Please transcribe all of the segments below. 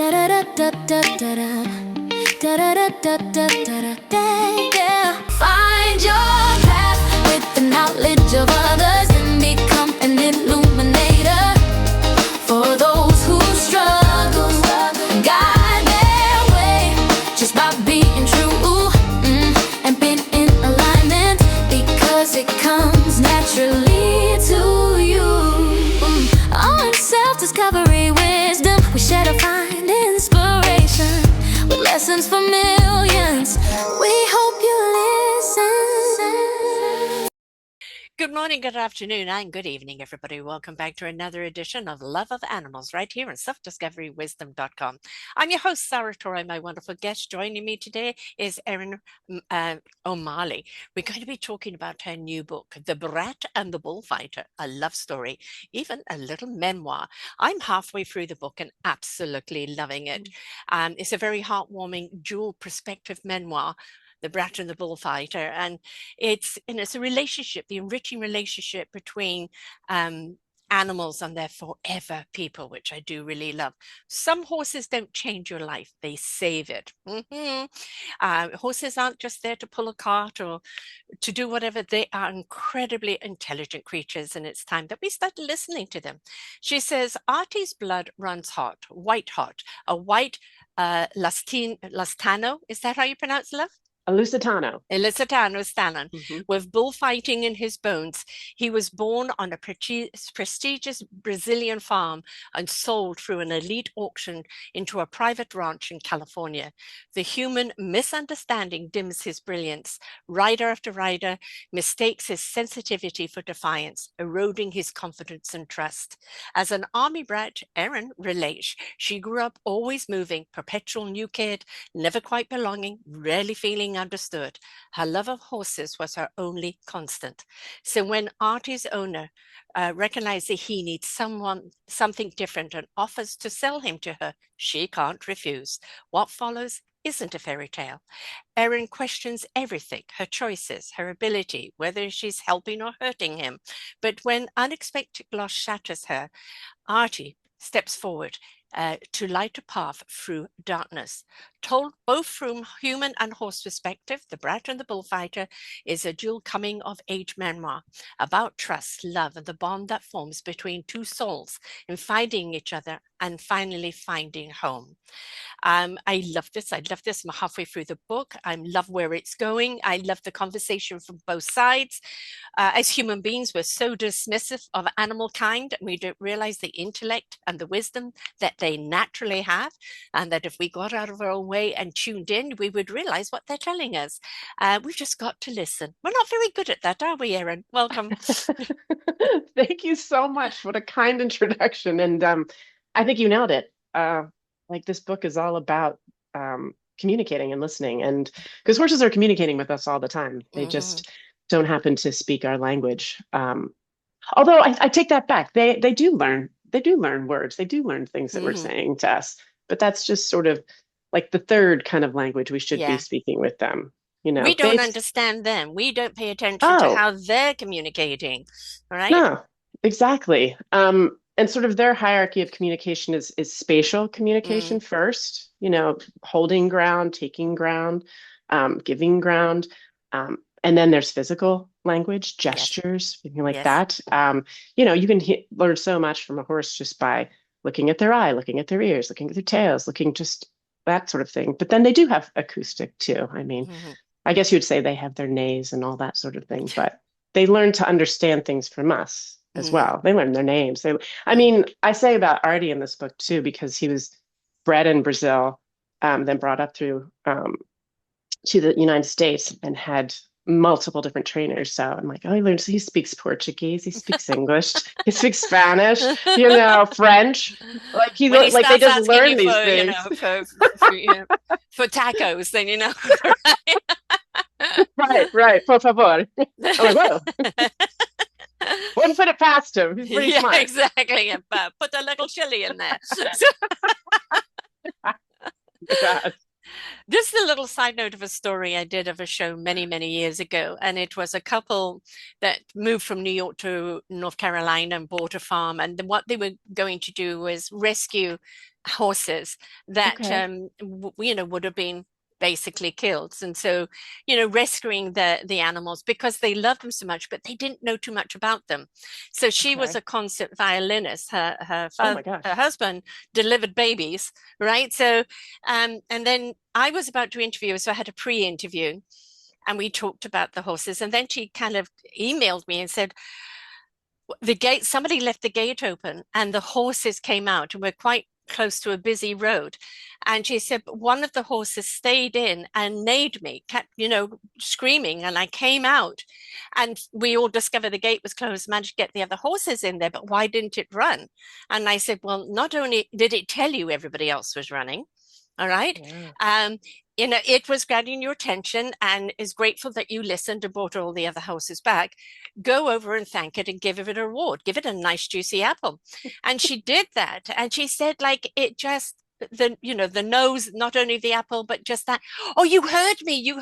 Find your path with the knowledge of others and become an illuminator for those who struggle. Guide their way just by being true and being in alignment, because it comes naturally to you. On self-discovery wisdom, we share to find inspiration with lessons for millions. We hope you listen. Good morning, good afternoon, and good evening, everybody. Welcome back to another edition of Love of Animals right here on selfdiscoverywisdom.com. I'm your host, Sarah Torre. My wonderful guest joining me today is Erin O'Malley. We're going to be talking about her new book, The Brat and the Bullfighter, a love story, even a little memoir. I'm halfway through the book and absolutely loving it. It's a very heartwarming dual perspective memoir, The Brat and the Bullfighter, and it's a relationship, the enriching relationship between animals and their forever people, which I do really love. Some horses don't change your life, they save it. Horses aren't just there to pull a cart or to do whatever. They are incredibly intelligent creatures, and it's time that we start listening to them. She says, Artie's blood runs hot, white hot, a white Lastano, is that how you pronounce it, love? Lusitano. Stallion, with bullfighting in his bones. He was born on a prestigious Brazilian farm and sold through an elite auction into a private ranch in California. The human misunderstanding dims his brilliance. Rider after rider mistakes his sensitivity for defiance, eroding his confidence and trust. As an army brat, Erin relates. She grew up always moving, perpetual new kid, never quite belonging, rarely feeling understood. Her love of horses was her only constant. So when Artie's owner recognized that he needs something different and offers to sell him to her, she can't refuse. What follows isn't a fairy tale. Erin questions everything, her choices, her ability, whether she's helping or hurting him. But when unexpected loss shatters her, Artie steps forward to light a path through darkness. Told both from human and horse perspective, The Brat and the Bullfighter is a dual coming-of-age memoir about trust, love, and the bond that forms between two souls in finding each other and finally finding home. I love this. I'm halfway through the book. I love where it's going. I love the conversation from both sides. As human beings, we're so dismissive of animal kind, and we don't realize the intellect and the wisdom that they naturally have, and that if we got out of our own way and tuned in, we would realize what they're telling us. We've just got to listen. We're not very good at that, are we, Erin? Welcome. Thank you so much. What a kind introduction. And I think you nailed it. Like, this book is all about communicating and listening, and because horses are communicating with us all the time. They just don't happen to speak our language. Although I take that back. They do learn words. They do learn things that we're saying to us, but that's just sort of like the third kind of language we should be speaking with them. You know, we don't understand them. We don't pay attention to how they're communicating, right? No, exactly. And sort of their hierarchy of communication is spatial communication first, you know, holding ground, taking ground, giving ground. And then there's physical language, gestures, something like that. You know, you can learn so much from a horse just by looking at their eye, looking at their ears, looking at their tails, looking just that sort of thing. But then they do have acoustic too. I mean, I guess you'd say they have their neighs and all that sort of thing, but they learn to understand things from us as well. They learn their names. I mean, I say about Artie in this book too, because he was bred in Brazil, then brought up through to the United States and had multiple different trainers. So I'm like, oh, he speaks Portuguese, he speaks English, he speaks Spanish, you know, French. Like like they just learn these things. You know, for tacos, then you know. Right. Por favor. I'm like, whoa. Wouldn't put it past him. He's pretty smart. Exactly. Put a little chili in there. This is a little side note of a story I did of a show many, many years ago. And it was a couple that moved from New York to North Carolina and bought a farm. And what they were going to do was rescue horses that Okay. would have been basically killed. And so, rescuing the animals because they loved them so much, but they didn't know too much about them. So she was Okay. a concert violinist. Oh my Her gosh. husband delivered babies, right? So, and then I was about to interview, so I had a pre-interview, and we talked about the horses. And then she kind of emailed me and said, the gate, somebody left the gate open and the horses came out, and we're quite close to a busy road. And she said, one of the horses stayed in and neighed me, kept, screaming. And I came out, and we all discovered the gate was closed, managed to get the other horses in there, but why didn't it run? And I said, well, not only did it tell you everybody else was running, all right. Yeah. Um, it was grabbing your attention and is grateful that you listened and brought all the other horses back. Go over and thank it and give it a reward. Give it a nice juicy apple. And she did that. And she said, like, it just the nose, not only the apple, but just that, oh, you heard me,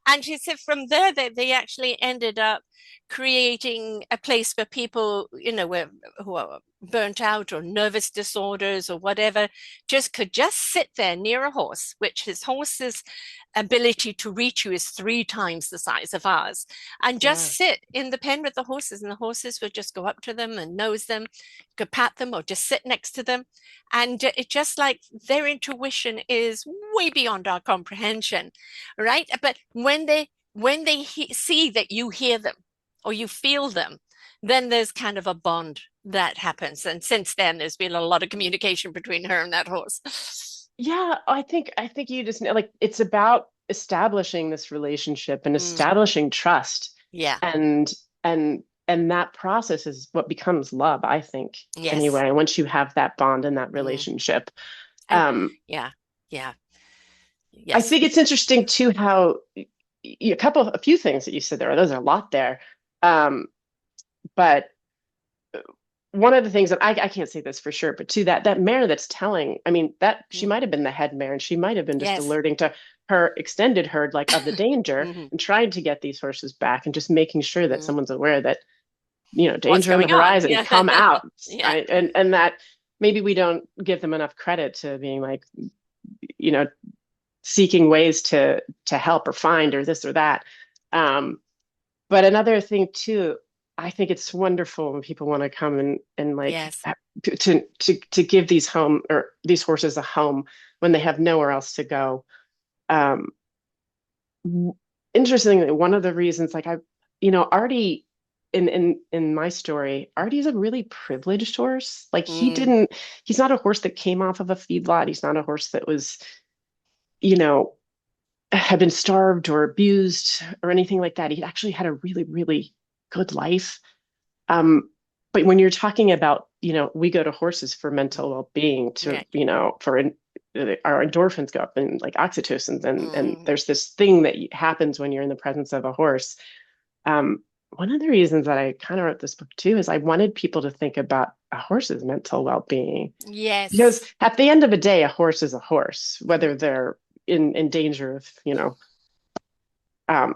and she said from there they actually ended up creating a place where people, who are burnt out or nervous disorders or whatever, just could just sit there near a horse, which his horse's ability to reach you is 3 times the size of ours, and just Yeah. sit in the pen with the horses, and the horses would just go up to them and nose them, could pat them or just sit next to them. And it just like their intuition is way beyond our comprehension, right? But when they see that you hear them or you feel them, then there's kind of a bond that happens. And since then, there's been a lot of communication between her and that horse. Yeah, I think you just like it's about establishing this relationship and Mm, establishing trust, yeah. and and that process is what becomes love, I think, Yes. anyway, once you have that bond and that Mm. relationship. And Um, yeah. Yeah. I Yes. think it's interesting too how a few things that you said there, those are a lot there. But one of the things that I can't say this for sure, but to that mare that's telling, I mean, that she Mm. might have been the head mare and she might have been just Yes. alerting to her extended herd, like of the danger, Mhm. and trying to get these horses back and just making sure that Mm. someone's aware that, What's danger on the going on? horizon, Yeah. come out. Yeah. Right? And that maybe we don't give them enough credit to being like, you know, seeking ways to help or find or this or that. Um, but another thing too, I think it's wonderful when people want to come and like Yes. to give these home or these horses a home when they have nowhere else to go. Um, Interestingly, one of the reasons, like Artie in my story, Artie is a really privileged horse. Like Mm. he's not a horse that came off of a feedlot. He's not a horse that was, you know, had been starved or abused or anything like that. He actually had a really, really good life. But when you're talking about, we go to horses for mental Mm. well-being Yeah. our endorphins go up and like oxytocin, and Mm. there's this thing that happens when you're in the presence of a horse. One of the reasons that I kind of wrote this book too is I wanted people to think about a horse's mental well-being, because Yes. at the end of the day, a horse is a horse, whether Mm. they're in danger of, well, I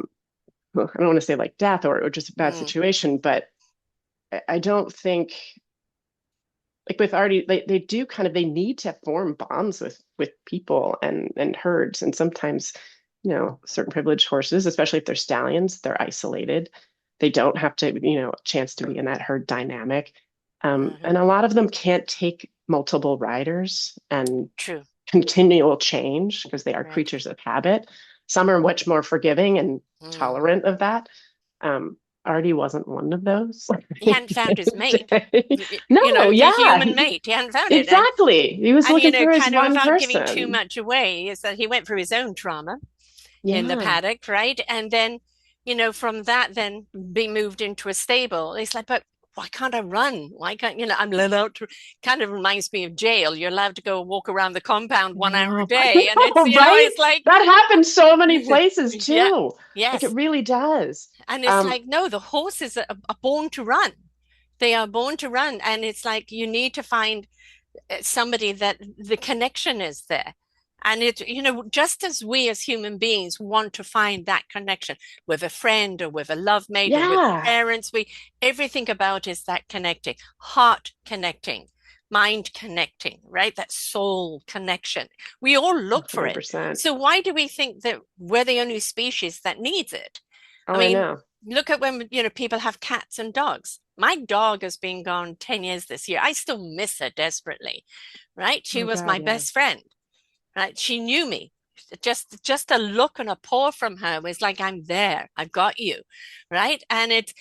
don't want to say like death or just a bad Mm. situation, but I don't think, like with Artie, they do they need to form bonds with people and herds. And sometimes, certain privileged horses, especially if they're stallions, they're isolated. They don't have to, chance to be in that herd dynamic. Mhm. And a lot of them can't take multiple riders and True. continual change because they are Right. creatures of habit. Some are much more forgiving and Mm. tolerant of that. Artie wasn't one of those. He hadn't found his mate. No, The yeah, human mate. He hadn't found it. exactly. He was And looking for his kind of one without giving too person. much away, is that he went through his own trauma in the Yeah. paddock, right? And then, from that, then be moved into a stable. It's like, but why can't I run? Why can't, I'm let out to, kind of reminds me of jail. You're allowed to go walk around the compound 1 hour a No, I day. And it's, know, right? it's like, That happens so many places yeah, too. Like it yes. really does. And it's Um, like, no, the horses are born to run. They are born to run. And it's like, you need to find somebody that the connection is there. And just as we as human beings want to find that connection with a friend or with a love mate or with yeah. parents, everything about is that connecting, heart connecting, mind connecting, right? That soul connection. We all look for it. 100%. So why do we think that we're the only species that needs it? Oh, I I mean, know. look at when, people have cats and dogs. My dog has been gone 10 years this year. I still miss her desperately, right? She Oh was God, my yeah. best friend, right? She knew me. Just a look and a paw from her was like, I'm there. I've got you, right? And it's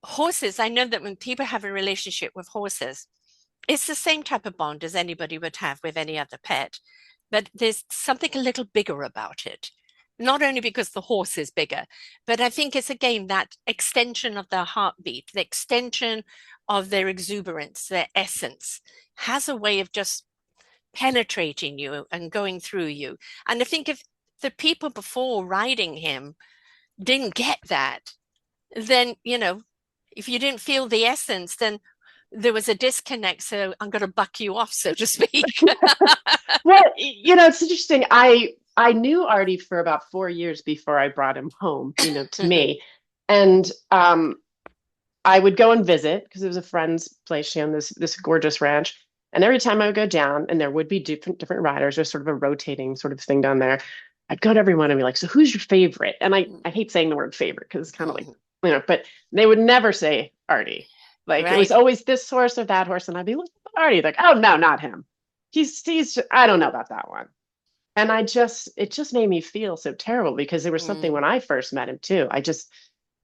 horses. I know that when people have a relationship with horses, it's the same type of bond as anybody would have with any other pet, but there's something a little bigger about it. Not only because the horse is bigger, but I think it's again that extension of their heartbeat, the extension of their exuberance, their essence, has a way of just penetrating you and going through you. And I think if the people before riding him didn't get that, then, if you didn't feel the essence, then there was a disconnect. So I'm going to buck you off, so to speak. Well, it's interesting. I knew Artie for about 4 years before I brought him home, to me. And I would go and visit because it was a friend's place. She owned this gorgeous ranch. And every time I would go down, and there would be different riders, there's sort of a rotating sort of thing down there. I'd go to everyone and be like, "So who's your favorite?" And I hate saying the word favorite because it's kind of like, but they would never say Artie. Like it was Right. always this horse or that horse, and I'd be like, Artie, like, "Oh no, not him. He's I don't know about that one." And it just made me feel so terrible because there was something Mm. when I first met him too.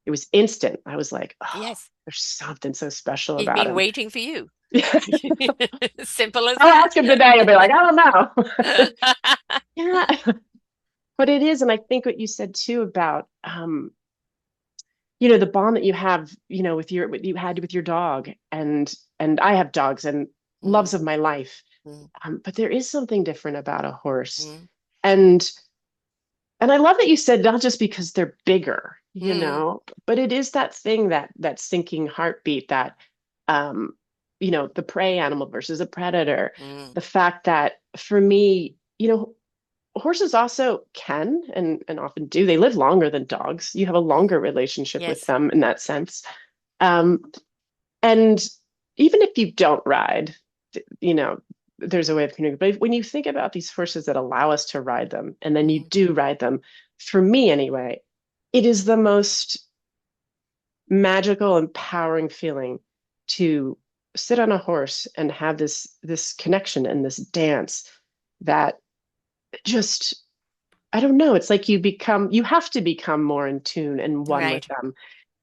It was instant. I was like, oh, Yes. there's something so special He'd about been him. waiting for you. Simple as I'll that. ask him today. I'll be like, I don't know. Yeah, but it is. And I think what you said too about, the bond that you have, what you had with your dog and I have dogs and Mm, loves of my life. mm, But there is something different about a horse. mm, And And I love that you said not just because they're bigger, mm, but it is that thing that sinking heartbeat that um, the prey animal versus a predator. mm. The fact that for me, horses also can and often do, they live longer than dogs. You have a Mm. longer relationship with Yes. them in that sense. Um, and even if you don't ride, there's a way of communicating. But when you think about these horses that allow us to ride them, and then you Mm. do ride them, for me anyway, it is the most magical, empowering feeling to sit on a horse and have this connection and this dance that just I don't know. It's like you have to become more in tune and one with Right. them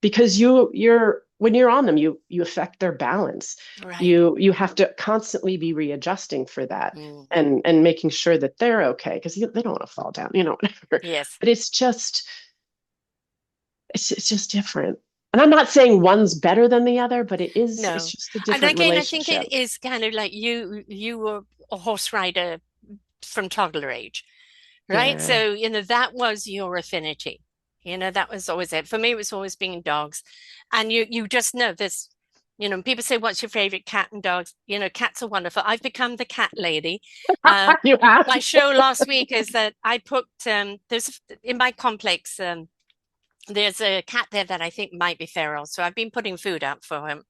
because you're when you're on them, you affect their balance. Right. You have to constantly be readjusting for that Mm. and making sure that they're okay because they don't want to fall down, whatever. Yes. But it's just different. And I'm not saying one's better than the other, but it's No. just a And different again, I think relationship. it is kind of like you were a horse rider from toddler age, right? Yeah. So, that was your affinity. That was always it. For me, it was always being dogs. And you just know this, people say, what's your favorite cat and dogs? Cats are wonderful. I've become the cat lady. Uh, You have. my show last week is that I put, there's in my complex, there's a cat there that I think might be feral. So I've been putting food out for him.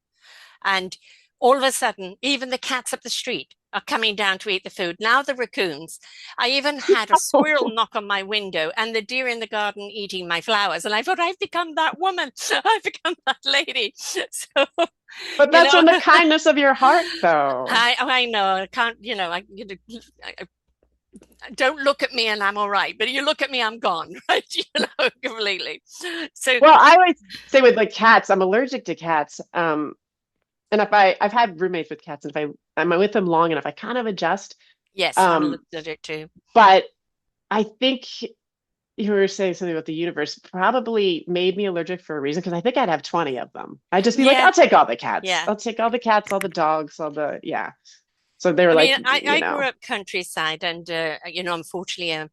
And all of a sudden, even the cats up the street are coming down to eat the food. Now the raccoons. I even had a squirrel knock on my window and the deer in the garden eating my flowers. And I thought, I've become that woman. I've become that lady. So, But you that's know, from the kindness of your heart, though. I know, I can't, I don't look at me and I'm all right. But you look at me, I'm gone, right? Completely. So, Well, I always say with like cats, I'm allergic to cats. And if I've had roommates with cats, and if I'm with them long enough, I kind of adjust. yes, I'm Um, allergic to. but I think you were saying something about the universe probably made me allergic for a reason because I think I'd have 20 of them. I'd just be like, Yeah, I'll take all the cats. yeah. I'll take all the cats, all the dogs, yeah. So they were I like, mean, I grew up countryside and, unfortunately, a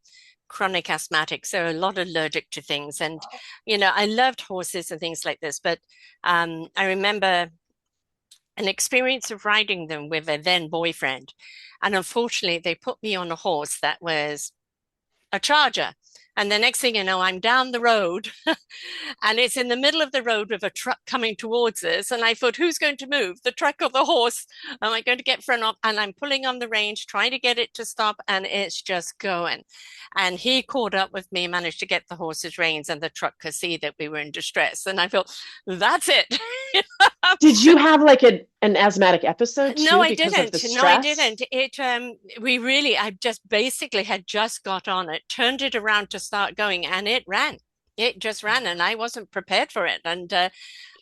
chronic asthmatic, so a lot allergic to things. And, I loved horses and things like this. But I remember an experience of riding them with a then boyfriend. And unfortunately, they put me on a horse that was a charger. And the next thing you know, I'm down the road and it's in the middle of the road with a truck coming towards us. And I thought, who's going to move, the truck or the horse? Am I going to get front of? And I'm pulling on the reins, trying to get it to stop, and it's just going. And he caught up with me, managed to get the horse's reins, and the truck could see that we were in distress. And I thought, that's it. Did you have like an asthmatic episode No, too I because of the didn't. No, I stress? didn't. We really, I just basically had just got on it, turned it around to start going, and it ran. It just ran, and I wasn't prepared for it. And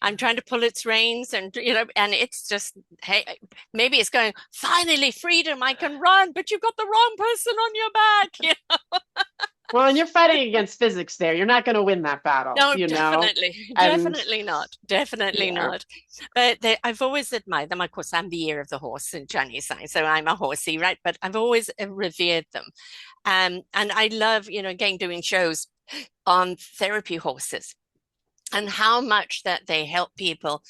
I'm trying to pull its reins, and and it's just, hey, maybe it's going, finally, freedom, I can run, but you've got the wrong person on your back. Well, and you're fighting against physics there. You're not going to win that battle, No, you know? definitely, And definitely not, definitely yeah. not. But I've always admired them. Of course, I'm the year of the horse in Chinese science, so I'm a horsey, right? But I've always revered them, and I love, again, doing shows on therapy horses and how much that they help people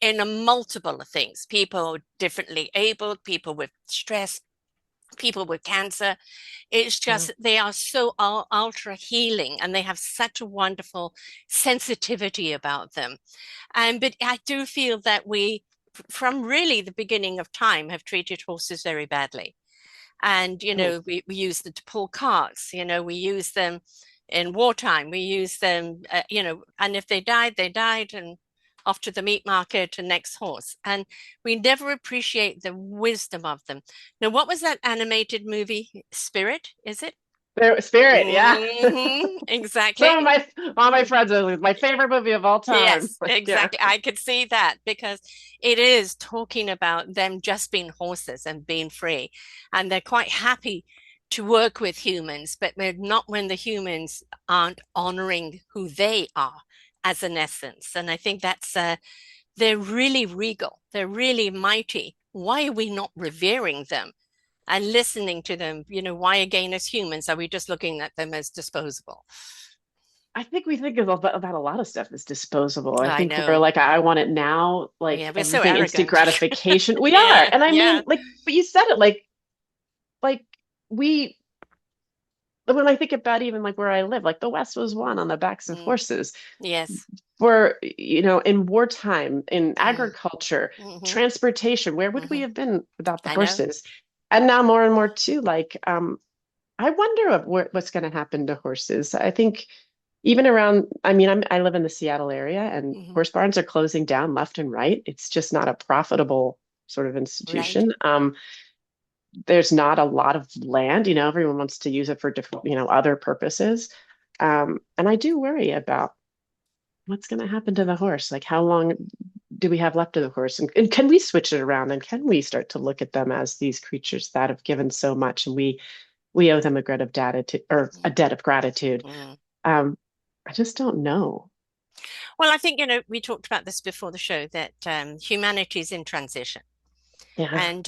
in a multiple of things. People differently abled, people with stress, people with cancer. It's Yeah. just they are so ultra healing, and they have such a wonderful sensitivity about them. And but I do feel that we, from really the beginning of time, have treated horses very badly. And Mm. we use them to pull carts. We use them in wartime. We use them, and if they died, they died, and off to the meat market and next horse. And we never appreciate the wisdom of them. Now, what was that animated movie? Spirit, is it? Spirit, yeah. Exactly. Some of my all my friends are like, my favorite movie of all time. Yes, Like, yeah. exactly. I could see that because it is talking about them just being horses and being free. And they're quite happy to work with humans, but they're not when the humans aren't honoring who they are as an essence. And I think they're really regal, they're really mighty. Why are we not revering them and listening to them? Why again, as humans, are we just looking at them as disposable? I think we think about a lot of stuff as disposable. I I think we're know. like, I want it now, like Yeah, we're so everything instant arrogant. gratification. We are. Yeah, And I yeah. mean, like, but you said it like we when I think about even like where I live, like the West was won on the backs of Mm, horses. yes. For, in wartime, in Mm, agriculture, hmm, transportation, where would we hmm. have been without the I know. horses? And now more and more too, like, I wonder what's going to happen to horses. I think even around, I mean, I live in the Seattle area and Hmm. horse barns are closing down left and right. It's just not a profitable sort of Right. institution. There's not a lot of land, everyone wants to use it for different, other purposes. And I do worry about what's going to happen to the horse. Like, how long do we have left of the horse? And can we switch it around? And can we start to look at them as these creatures that have given so much, and we owe them a debt of gratitude, or a debt of gratitude? Mm. Um, I just don't know. Well, I think, we talked about this before the show that humanity is in transition. Yeah. And,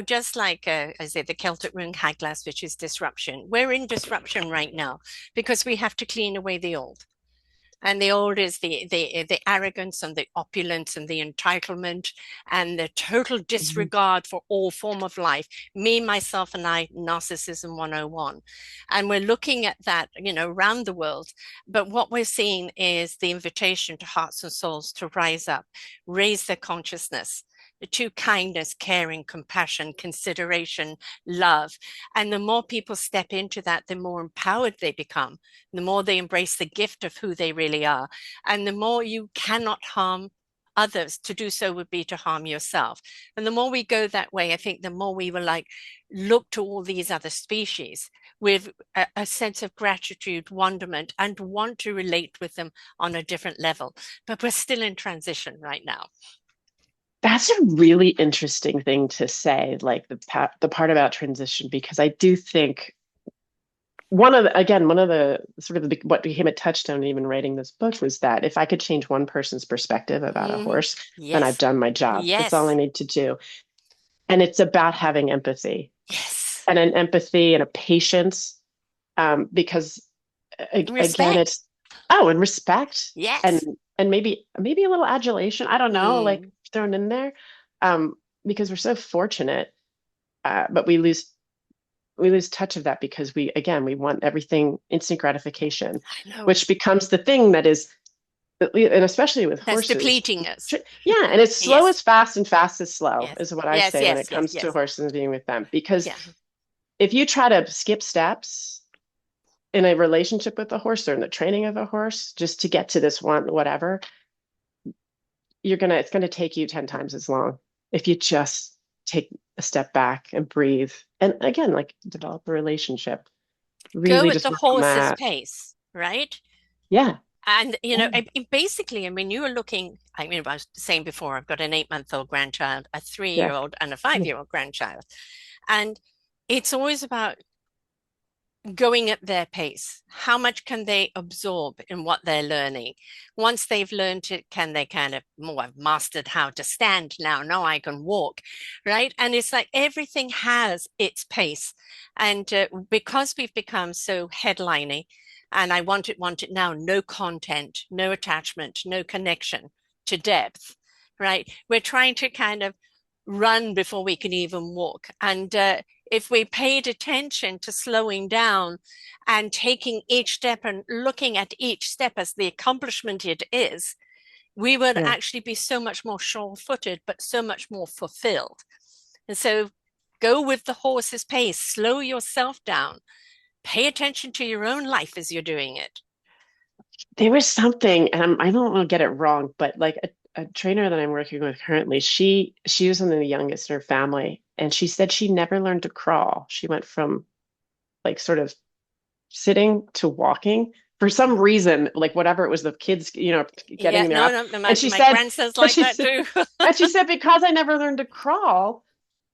just like I say, the Celtic rune Haglas, which is disruption, we're in disruption right now because we have to clean away the old. And the old is the arrogance and the opulence and the entitlement and the total Mhm. disregard for all form of life. Me, myself, and I, narcissism 101. And we're looking at that, around the world. But what we're seeing is the invitation to hearts and souls to rise up, raise their consciousness to kindness, caring, compassion, consideration, love. And the more people step into that, the more empowered they become, the more they embrace the gift of who they really are. And the more you cannot harm others. To do so would be to harm yourself. And the more we go that way, I think the more we will look to all these other species with a sense of gratitude, wonderment, and want to relate with them on a different level. But we're still in transition right now. That's a really interesting thing to say, like the part about transition, because I do think one of the sort of what became a touchstone even writing this book was that if I could change one person's perspective about a Mm-hmm. horse, then I've Yes. done my job. That's all I Yes. need to do. And it's about having empathy, Yes. and an empathy and a patience, because again, Respect. it's, oh, and respect, and Yes. maybe a little adulation. I don't know, like Mm. thrown in there, um, because we're so fortunate, but we lose. we lose touch of that because we want everything instant gratification, I know. which becomes the thing that is, and especially with That's horses. depleting us. Yeah, and it's slow Yes, is fast and fast is slow, yes, is what I yes, say when yes, it yes, comes to yes. horses and being with them. Because Yeah. if you try to skip steps in a relationship with a horse or in the training of a horse just to get to this one, whatever, it's gonna take you 10 times as long if you just take a step back and breathe. And again, like develop a relationship. Go Really at just the work on horse's that. pace, right? Yeah. And, Yeah. basically, I mean, you were looking, I mean, I was saying before, I've got an 8-month-old grandchild, a Yeah. 3-year-old, and a 5-year-old grandchild. And it's always about going at their pace. How much can they absorb in what they're learning? Once they've learned it, can they kind of, oh, I've mastered how to stand now. Now I can walk, right? And it's like everything has its pace. And because we've become so headliney, and I want it now, no content, no attachment, no connection to depth, right? We're trying to kind of run before we can even walk. And if we paid attention to slowing down and taking each step and looking at each step as the accomplishment it is, we would Yeah. actually be so much more sure-footed, but so much more fulfilled. And so go with the horse's pace, slow yourself down, pay attention to your own life as you're doing it. There was something, and I don't want to get it wrong, but like a trainer that I'm working with currently, she was one of the youngest in her family, and she said she never learned to crawl. She went from like sort of sitting to walking for some reason, like whatever it was, the kids, getting Yeah, in their no, house. no, And my grandson's but like she that said, too. and she said because I never learned to crawl,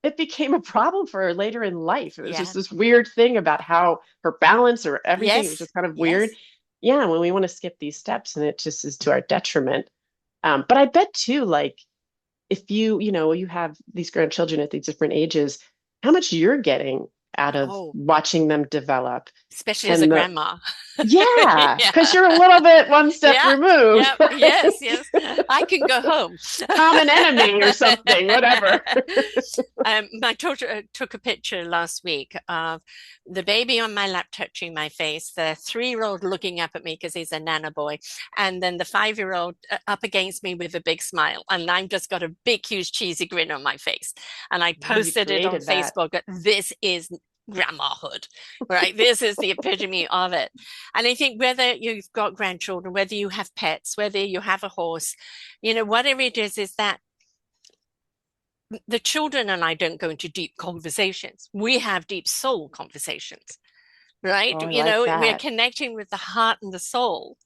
it became a problem for her later in life. It was just Yeah. this weird thing about how her balance or everything, it was Yes. just kind of weird. Yes. Yeah, when we want to skip these steps and it just is to our detriment. But I bet too, like if you have these grandchildren at these different ages, how much you're getting out of Oh, watching them develop especially as a and grandma. yeah, because Yeah. you're a little bit one step Yeah. removed, Yeah. Yes. right? Yes. I can go home. Common enemy or something, whatever. My daughter took a picture last week of the baby on my lap touching my face, the 3-year-old looking up at me because he's a nana boy, and then the 5-year-old up against me with a big smile. And I've just got a big, huge, cheesy grin on my face. And I Yeah, you posted it on created that. Facebook. This is grandmahood, right? This is the epitome of it. And I think whether you've got grandchildren, whether you have pets, whether you have a horse, whatever it is that the children and I don't go into deep conversations. We have deep soul conversations, right? Oh, I like We're that. connecting with the heart and the soul.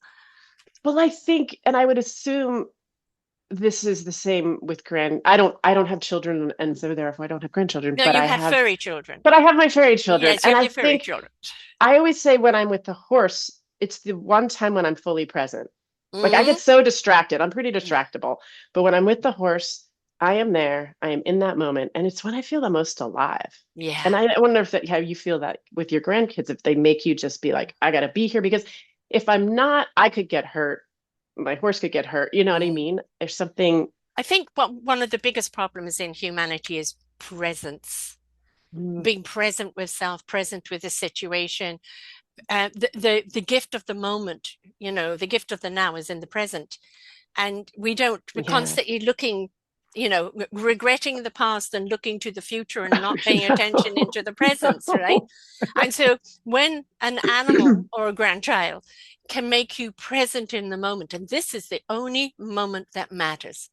Well, I think, and I would assume this is the same with I don't have children, and so therefore I don't have grandchildren, No, but you I have have, furry children. but I have my fairy children. Yes, you And have I your furry think children. I always say when I'm with the horse, it's the one time when I'm fully present. Like I get Mm-hmm. so distracted. I'm pretty Yeah. distractible. But when I'm with the horse, I am there. I am in that moment. And it's when I feel the most alive. Yeah. And I wonder how you feel that with your grandkids, if they make you just be like, I gotta be here because if I'm not, I could get hurt. My horse could get hurt. You know what I Mm. mean? There's something. I think one of the biggest problems in humanity is presence. Mm, Being present with self, present with the situation, the gift of the moment, the gift of the now is in the present. And we're yeah. constantly looking, regretting the past and looking to the future and not I paying attention into the presence, right? know. And so when an animal or a grandchild can make you present in the moment, and this is the only moment that matters.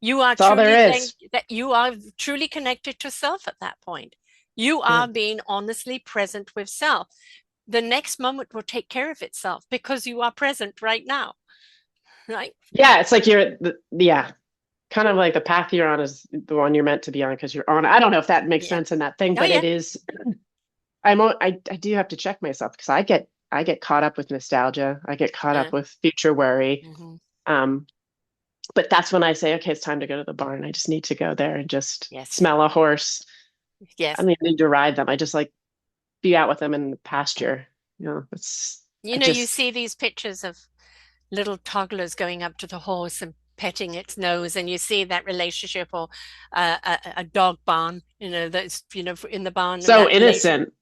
That's all there is. You are truly connected to self at that point. You Yeah. are being honestly present with self. The next moment will take care of itself because you are present right now, right? Yeah. It's like yeah, kind of like the path you're on is the one you're meant to be on because you're on. I don't know if that makes Yeah. sense in that thing, Oh but yeah. it is. I do have to check myself because I get caught up with nostalgia. I get caught Uh, up with future worry. mhm. Um, but that's when I say, okay, it's time to go to the barn. I just need to go there and just Yes. smell a horse. I Yes. don't even need to ride them. I just like be out with them in the pasture. It's I You just see these pictures of little toddlers going up to the horse and petting its nose, and you see that relationship, or a dog barn, that's in the barn, and so that relation. innocent.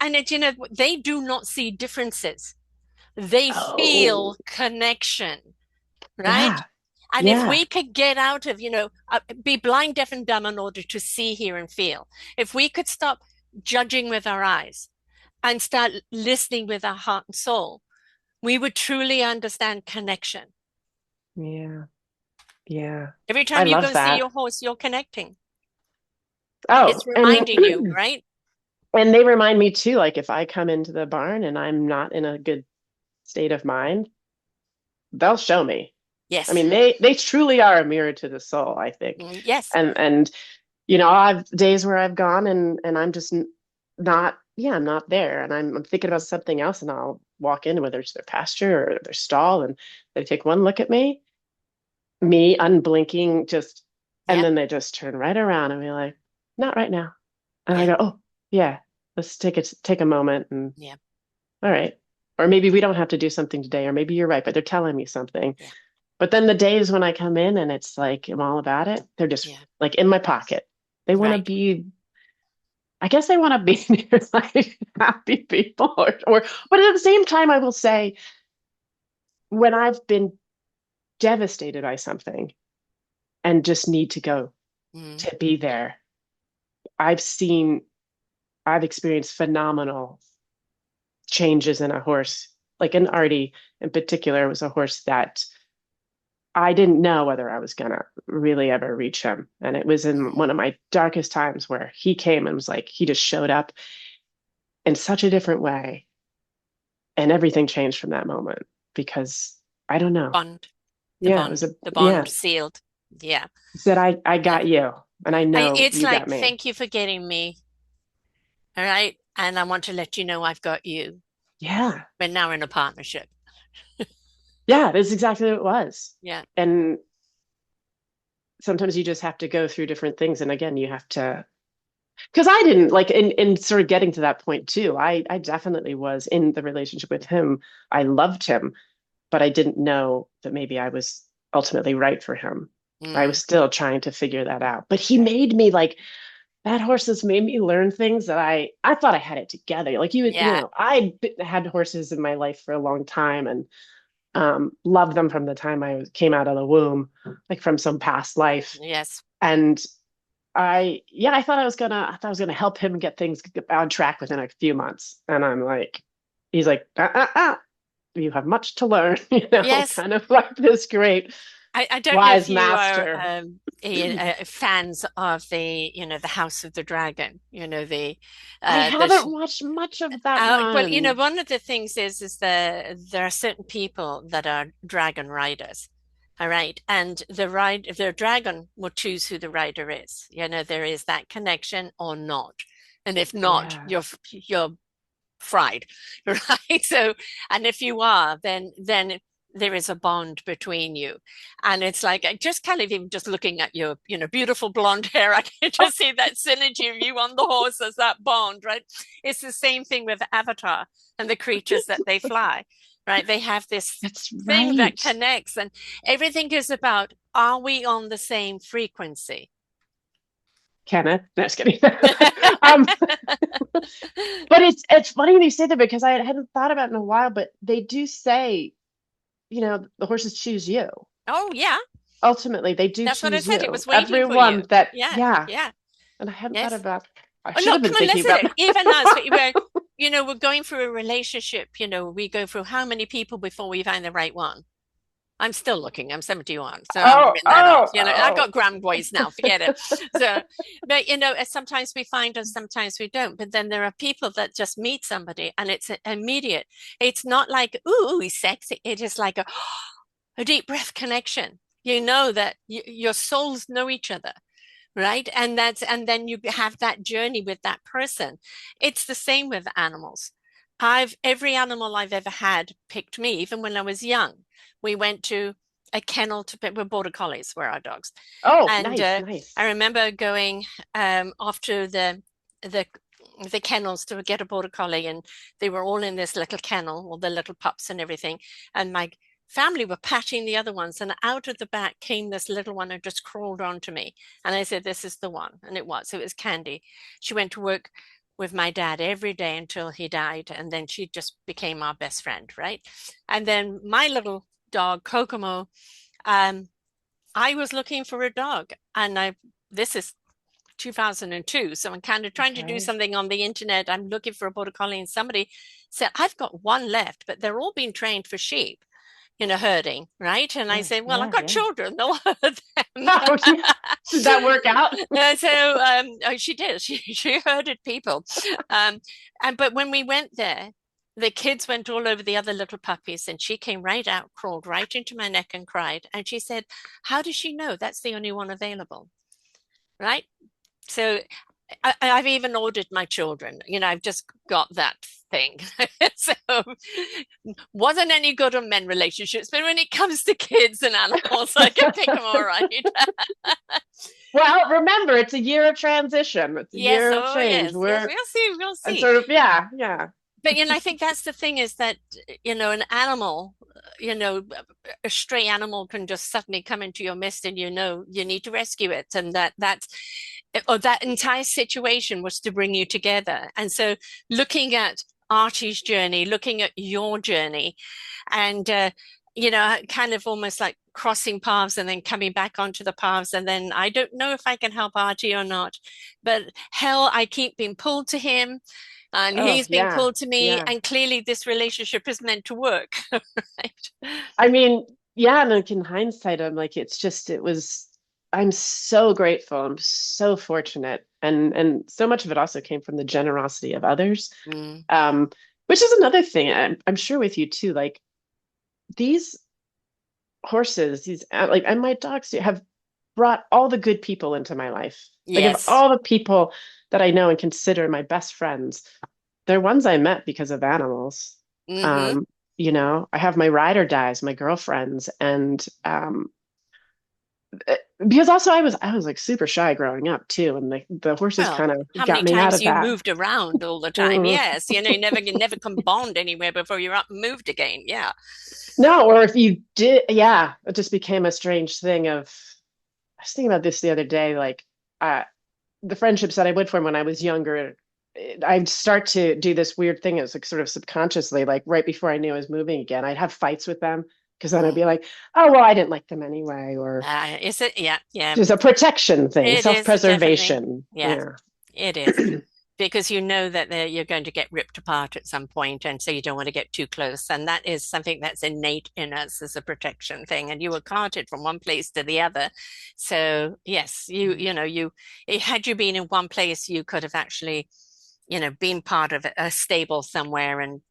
And it, they do not see differences. They Oh, feel connection, right? yeah, And if yeah, we could get out of, be blind, deaf, and dumb in order to see, hear, and feel, if we could stop judging with our eyes and start listening with our heart and soul, we would truly understand connection. yeah, yeah. Every I time you love go see that. your horse, you're connecting. Oh, It's reminding you, right? and they remind me too, like if I come into the barn and I'm not in a good state of mind, they'll show me. I Yes. mean, they truly are a mirror to the soul, I think. Yes. And I've days where I've gone and I'm just not, yeah, I'm not there, and I'm thinking about something else, and I'll walk in, whether it's their pasture or their stall, and they take one look at me unblinking, just, and Yeah. then they just turn right around and be like, not right now. And I Yeah. go, oh, yeah, let's take a moment and Yeah. all right. Or maybe we don't have to do something today, or maybe you're right, but they're telling me something. Yeah. But then the days when I come in and it's like I'm all about it, they're just Yeah. like in my pocket. They want to Right. be, I guess they want to be near like happy people, but at the same time, I will say when I've been devastated by something and just need to go Mm. to be there, I've seen, I've experienced phenomenal changes in a horse. Like in Artie in particular was a horse that I didn't know whether I was gonna really ever reach him. And it was in one of my darkest times where he came and was like, he just showed up in such a different way. And everything changed from that moment because I don't know. Bond. The Yeah, it was bond. a, The bond yeah. sealed. Yeah. He said, I Yeah. got you. And I know It's you got like, me. thank you for getting me. All right. And I want to let you know I've got you. Yeah. We're now in a partnership. Yeah, that's exactly what it was. Yeah. And sometimes you just have to go through different things. And again, you have to, because I didn't like in sort of getting to that point too. I definitely was in the relationship with him. I loved him, but I didn't know that maybe I was ultimately right for him. I was Mm. still trying to figure that out. But he Yeah. made me like that horse has made me learn things that I thought I had it together. Like Yeah. I had horses in my life for a long time and loved them from the time I came out of the womb, like from some past life. Yes. And I thought I was gonna help him get things on track within a few months. And I'm like, he's like, you have much to learn, Yes. kind of like this great I don't know if wise you are master. fans of the House of the Dragon, I the sh haven't watched much of that well, one. one of the things is that there are certain people that are dragon riders. All right. And the dragon will choose who the rider is. There is that connection or not. And if not, Yeah. you're fried, right? So, and if you are, then there is a bond between you. And it's like I just kind of even just looking at your, beautiful blonde hair, I can just see that synergy of you on the horse as that bond, right? It's the same thing with Avatar and the creatures that they fly, right? They have this That's thing that right. connects, and everything is about, are we on the same frequency? Kenneth. No, just kidding. um, but it's funny when you say that because I hadn't thought about it in a while, but they do say, the horses choose you. Oh, yeah. Ultimately, they do That's what I choose said. It you. was waiting for you. Everyone that, Yeah. yeah. Yeah. And I hadn't thought Yes. about, I Oh, should no, have been come on, thinking listen. about Even us, that. we're going through a relationship. We go through how many people before we find the right one? I'm still looking. I'm 71, so I'm Oh, written that off. oh, I oh. got grand boys now. Forget it. So, but sometimes we find and sometimes we don't. But then there are people that just meet somebody and it's immediate. It's not like, ooh, he's sexy. It is like a deep breath connection. You know that your souls know each other, right? And then you have that journey with that person. It's the same with animals. Every animal I've ever had picked me, even when I was young. We went to a kennel we're border collies, were our dogs. Oh, And nice, I nice. remember going off to the the kennels to get a border collie, and they were all in this little kennel, all the little pups and everything. And my family were patting the other ones, and out of the back came this little one and just crawled onto me. And I said, "This is the one," and it was. It was Candy. She went to work with my dad every day until he died. And then she just became our best friend, right? And then my little dog, Kokomo, um, I was looking for a dog. This is 2002. So I'm kind of trying to do Okay. something on the internet. I'm looking for a border collie, and somebody said, I've got one left, but they're all being trained for sheep, herding, right? And I Yeah, said, well, I've yeah, got yeah. children, they'll herd them. Oh, yeah. Did that work out? So she did. She herded people. But when we went there, the kids went all over the other little puppies, and she came right out, crawled right into my neck and cried. And she said, how does she know that's the only one available? Right? So I've even ordered my children. I've just got that thing. So wasn't any good on men relationships, but when it comes to kids and animals, I can pick them all right. Well, remember, it's a year of transition. It's a Yes, year of oh change. yes, we'll see, we'll I'm see. sort of, yeah, yeah. But I think that's the thing, is that an animal, a stray animal can just suddenly come into your midst, and you need to rescue it, and that entire situation was to bring you together. And so, looking at Artie's journey, looking at your journey, and kind of almost like crossing paths and then coming back onto the paths. And then I don't know if I can help Artie or not, but hell, I keep being pulled to him, and Oh, he's been yeah, pulled to me, yeah. and clearly this relationship is meant to work. Right? I mean, yeah, and like in hindsight, I'm like, I'm so grateful. I'm so fortunate. And so much of it also came from the generosity of others. Mm. Um, which is another thing I'm sure with you too. Like these horses, and my dogs have brought all the good people into my life. Like of Yes. all the people that I know and consider my best friends, they're ones I met because of animals. Mm-hmm. Um, I have my ride or dies, my girlfriends, and because also I was like super shy growing up too, and the horses Well, kind of how many got me out times of you that. moved around all the time? Mm. Yes, you never can bond anywhere before you're up and moved again. Yeah. No, or if you did, yeah, it just became a strange thing of. I was thinking about this the other day, like uh, the friendships that I would form when I was younger. I'd start to do this weird thing. It was like sort of subconsciously, like right before I knew I was moving again, I'd have fights with them because then I'd Mm. be like, oh, well, I didn't like them anyway, or Is it? Yeah, yeah. just a protection thing, It is definitely. self-preservation. Yeah, Yeah. it is. Because you know that you're going to get ripped apart at some point, and so you don't want to get too close. And that is something that's innate in us as a protection thing. And you were carted from one place to the other. So yes, had you been in one place, you could have actually, been part of a stable somewhere, and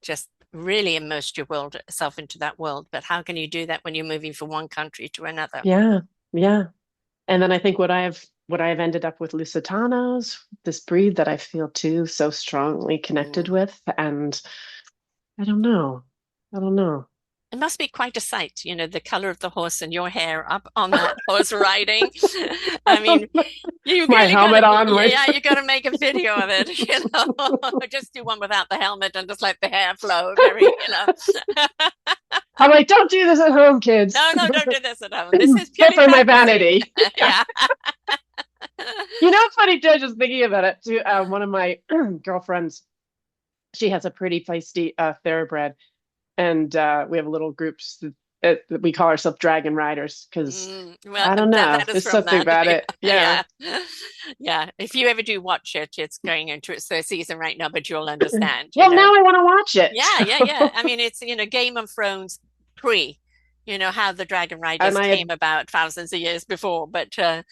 just really immersed yourself into that world. But how can you do that when you're moving from one country to another? Yeah. Yeah. And then I think what I've ended up with Lusitanos, this breed that I feel too so strongly connected Mm. with. And I don't know. I don't know. It must be quite a sight, the color of the horse and your hair up on that horse riding. I mean, you My really got helmet to, on, yeah, you got to make a video of it, just do one without the helmet and just let the hair flow. I'm like, don't do this at home, kids. No, no, don't do this at home. This is Good purely for my fantasy. vanity. Yeah. It's funny too, just thinking about it too. One of my girlfriends, she has a pretty feisty thoroughbred, and we have little groups that we call ourselves dragon riders because Well, I don't know, that is there's from something that. about it. Yeah. Yeah. Yeah. If you ever do watch it, it's going into its third season right now, but you'll understand, Well, now I want to watch it. Yeah, yeah, yeah. I mean, it's, Game of Thrones pre, how the Dragon Riders and came about thousands of years before, but I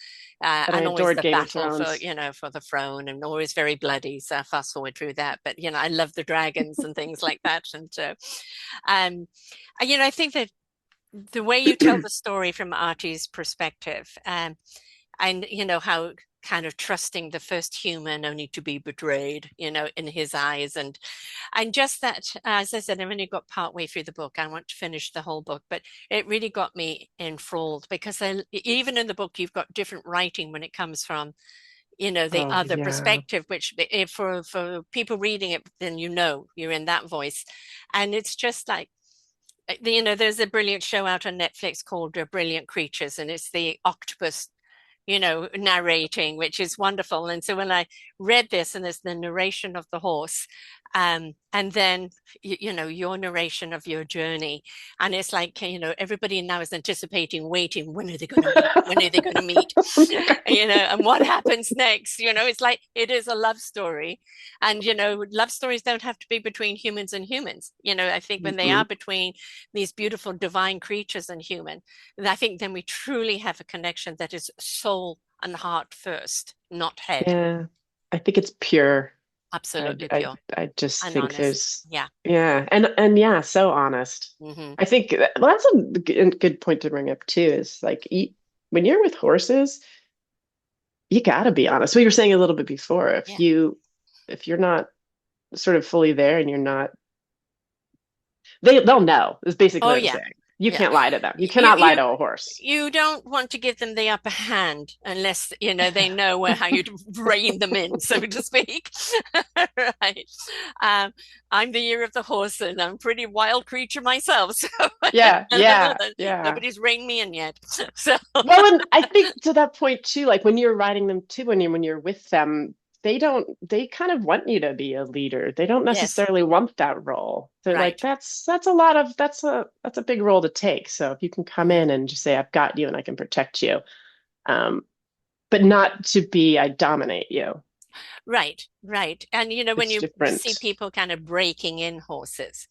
and always adored the Game of battle for, Thrones. for the throne, and always very bloody. So fast forward through that, but I love the dragons and things like that, and um, I think that the way you tell the story from Artie's perspective, and how kind of trusting the first human only to be betrayed, in his eyes, and just that, as I said, I've only got part way through the book. I want to finish the whole book, but it really got me enthralled because even in the book, you've got different writing when it comes from, the Oh other yeah. perspective, which if for people reading it, then you're in that voice, and it's just like. There's a brilliant show out on Netflix called Brilliant Creatures, and it's the octopus narrating, which is wonderful. And so when I read this, and there's the narration of the horse, and then your narration of your journey, and it's like everybody now is anticipating, waiting, when are they going to meet? When are they going to meet? And what happens next? It's like it is a love story, and love stories don't have to be between humans and humans. I think when they are between these beautiful divine creatures and human, I think then we truly have a connection that is soul and heart first, not head. Yeah, I think it's pure. Absolutely pure I just and think honest. there's, Yeah. yeah, and yeah, so honest. Hmm. I think well, that's a good point to bring up too, is like when you're with horses, you got to be honest. We were saying a little bit before, Yeah. if you're not sort of fully there and you're not, they'll know, is basically Oh what I'm yeah. saying. You Yeah. can't lie to them. You You cannot lie you to a horse. you don't want to give them the upper hand unless they know how you rein them in, so to speak. Right. um I'm the year of the horse, and I'm a pretty wild creature myself, so Yeah, I don't know yeah, that yeah. nobody's reined me in yet. So Well, and I think to that point too, like when you're riding them too, when you're with them, they kind of want you to be a leader. They don't yes. necessarily want that role. They're like, Right. that's a big role to take. So if you can come in Mhm. and just say, I've got you and I can protect you, um, but not to be, I dominate you. Right, right. And when It's you see different. people kind of breaking in horses,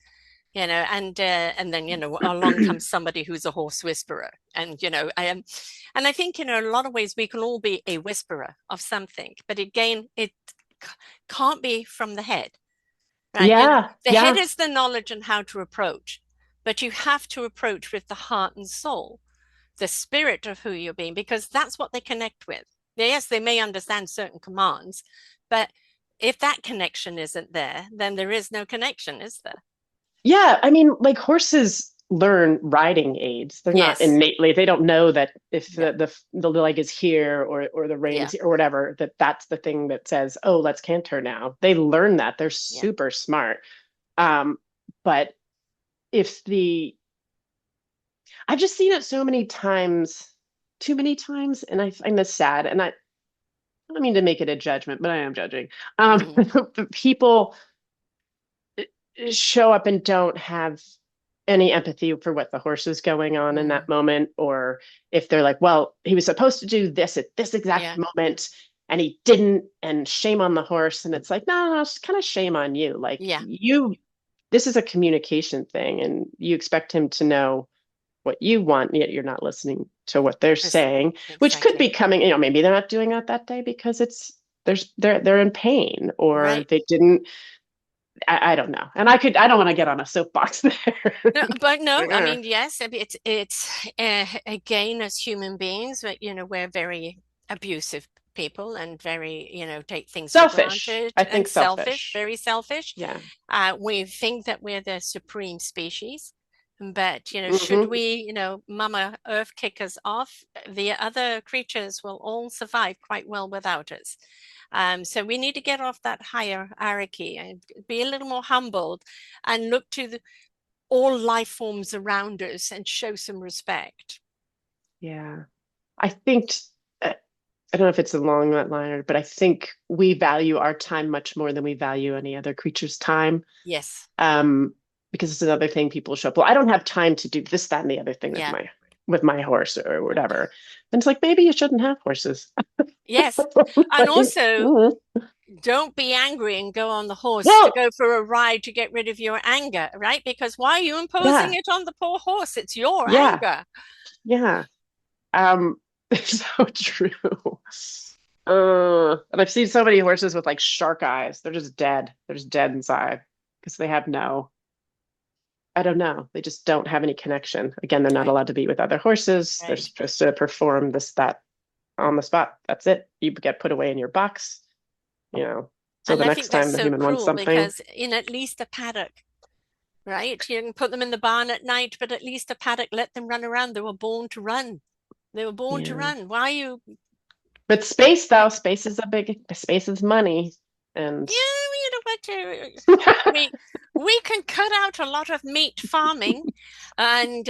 and then along comes somebody who's a horse whisperer, and and I think in a lot of ways we can all be a whisperer of something, but again, it can't be from the head, right? Yeah, The head yeah. is the knowledge and how to approach, but you have to approach with the heart and soul, the spirit of who you're being, because that's what they connect with. Yes, they may understand certain commands, but if that connection isn't there, then there is no connection, is there? Yeah, I mean, like horses learn riding aids. They're not Yes. innately, they don't know that if Yeah. the leg is here or the Yeah. reins or whatever, that's the thing that says, oh, let's canter now. They learn that. They're Yeah. super smart. Yeah. Um, but if the I've just seen it so many times, too many times, and I find this sad. And I don't mean to make it a judgment, but I am judging. Hmm. People show up and don't have any empathy for what the horse is going on in that Mm. moment, or if they're like, well, he was supposed to do this at this exact Yeah. moment and he didn't, and shame on the horse. And it's like, no, no, it's kind of shame on you. Like Yeah. this is a communication thing, and you expect him to know what you want, yet you're not listening to what they're Pres- saying, which could Exactly. be coming, maybe they're not doing that that day because they're in pain, or Right. they didn't. I don't know. And I don't want to get on a soapbox there. No, but no, Like, I mean, yes, again, as human beings, but we're very abusive people, and very, take things for selfish. granted, I and think selfish, selfish. very selfish. Yeah. We think that we're the supreme species, but should Hmm. we, Mama Earth kick us off, the other creatures will all survive quite well without us. So we need to get off that hierarchy and be a little more humbled, and look to all life forms around us and show some respect. Yeah. I think I don't know if it's along that line, but I think we value our time much more than we value any other creature's time. Yes. Um, because it's another thing people show up. Well, I don't have time to do this, that, and the other thing with Yeah. my horse or whatever. And it's like maybe you shouldn't have horses. Yes. And Like, also, mm, don't be angry and go on the horse to well, go for a ride to get rid of your anger, right? Because why are you imposing yeah, it on the poor horse? It's your yeah, anger. yeah. It's so true. And I've seen so many horses with like shark eyes. They're just dead. They're just dead inside because they have I don't know. They just don't have any connection. Again, they're not Right. allowed to be with other horses. They're Right. supposed to perform this, that on the spot. That's it. You get put away in your box, you know. So And the I next think that's time the so human wants cruel, something, because in at least a paddock, right? You can put them in the barn at night, but at least a paddock, let them run around. They were born to run. They were born to yeah. run. Why are you But space though, space is money. And Yeah, you but we can cut out a lot of meat farming and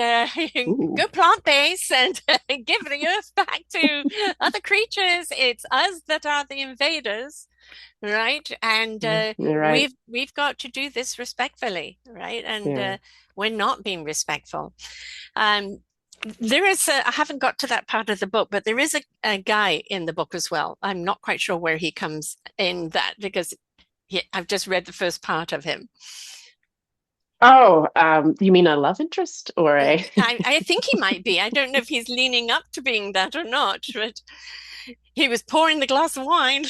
Ooh. go plant-based and give the earth back to other creatures. It's us that are the invaders, right? And Yeah, you're right. we've got to do this respectfully, right? And Yeah. we're not being respectful. Um, there is I haven't got to that part of the book, but there is a guy in the book as well. I'm not quite sure where he comes in that because I've just read the first part of him. Oh, you mean a love interest or a I think he might be. I don't know if he's leaning up to being that or not, but he was pouring the glass of wine.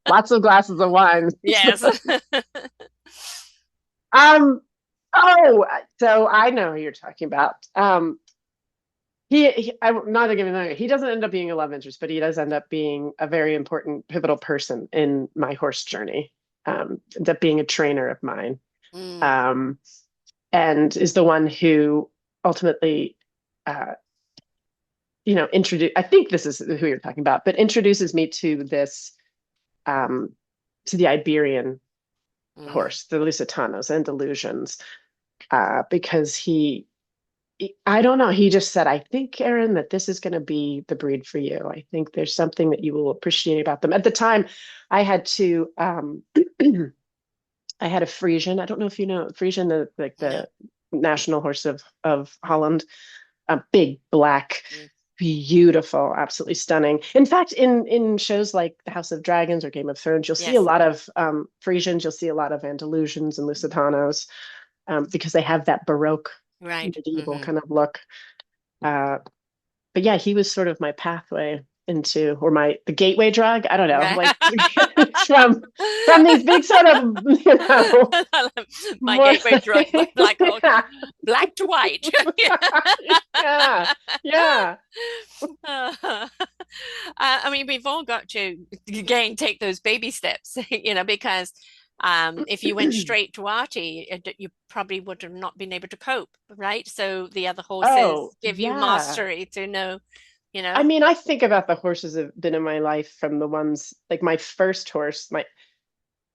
lots of glasses of wine? Yes. Um, oh, so I know who you're talking about. I'm not giving that. He doesn't end up being a love interest, but he does end up being a very important, pivotal person in my horse journey. Ends up being a trainer of mine, Mm, um, and is the one who ultimately, uh, introduce. I think this is who you're talking about, but introduces me to this, um, to the Iberian mm, horse, the Lusitanos and Delusions, because I don't know. He just said, I think, Erin, that this is going to be the breed for you. I think there's something that you will appreciate about them. At the time, I had to, I had a Frisian. I don't know if you know Frisian, no. the national horse of Holland, a big black, Mm, beautiful, absolutely stunning. In fact, in shows like The House of Dragons or Game of Thrones, you'll see a yes. lot of Frisians, you'll see a lot of Andalusians and Lusitanos, because they have that Baroque Right. medieval kind of look. Uh, but yeah, he was sort of my pathway into, or the gateway drug. I don't know, Right. like from these big sort of, My more gateway drug, like yeah, black to white. yeah, yeah. I mean, we've all got to again take those baby steps, because if you went straight to arty, you probably would have not been able to cope, right? So the other Oh, horses give you yeah. mastery to know, you I know. mean, I think about the horses that have been in my life from the ones like my first horse,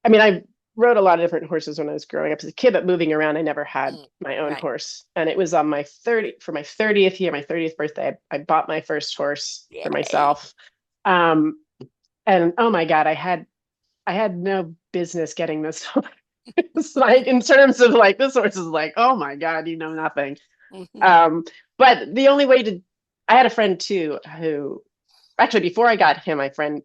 I mean, I rode a lot of different horses when I was growing up as a kid, but moving around, I never had Mm, my own right. horse. And it was on my 30th year, my 30th birthday, I bought my first horse for Yay. myself. Um, and oh my God, I had no business getting this. It's like in terms of like this horse is like, oh my God, you know nothing. Mhm. Um, but the only way to, I had a friend too who actually before I got him, my friend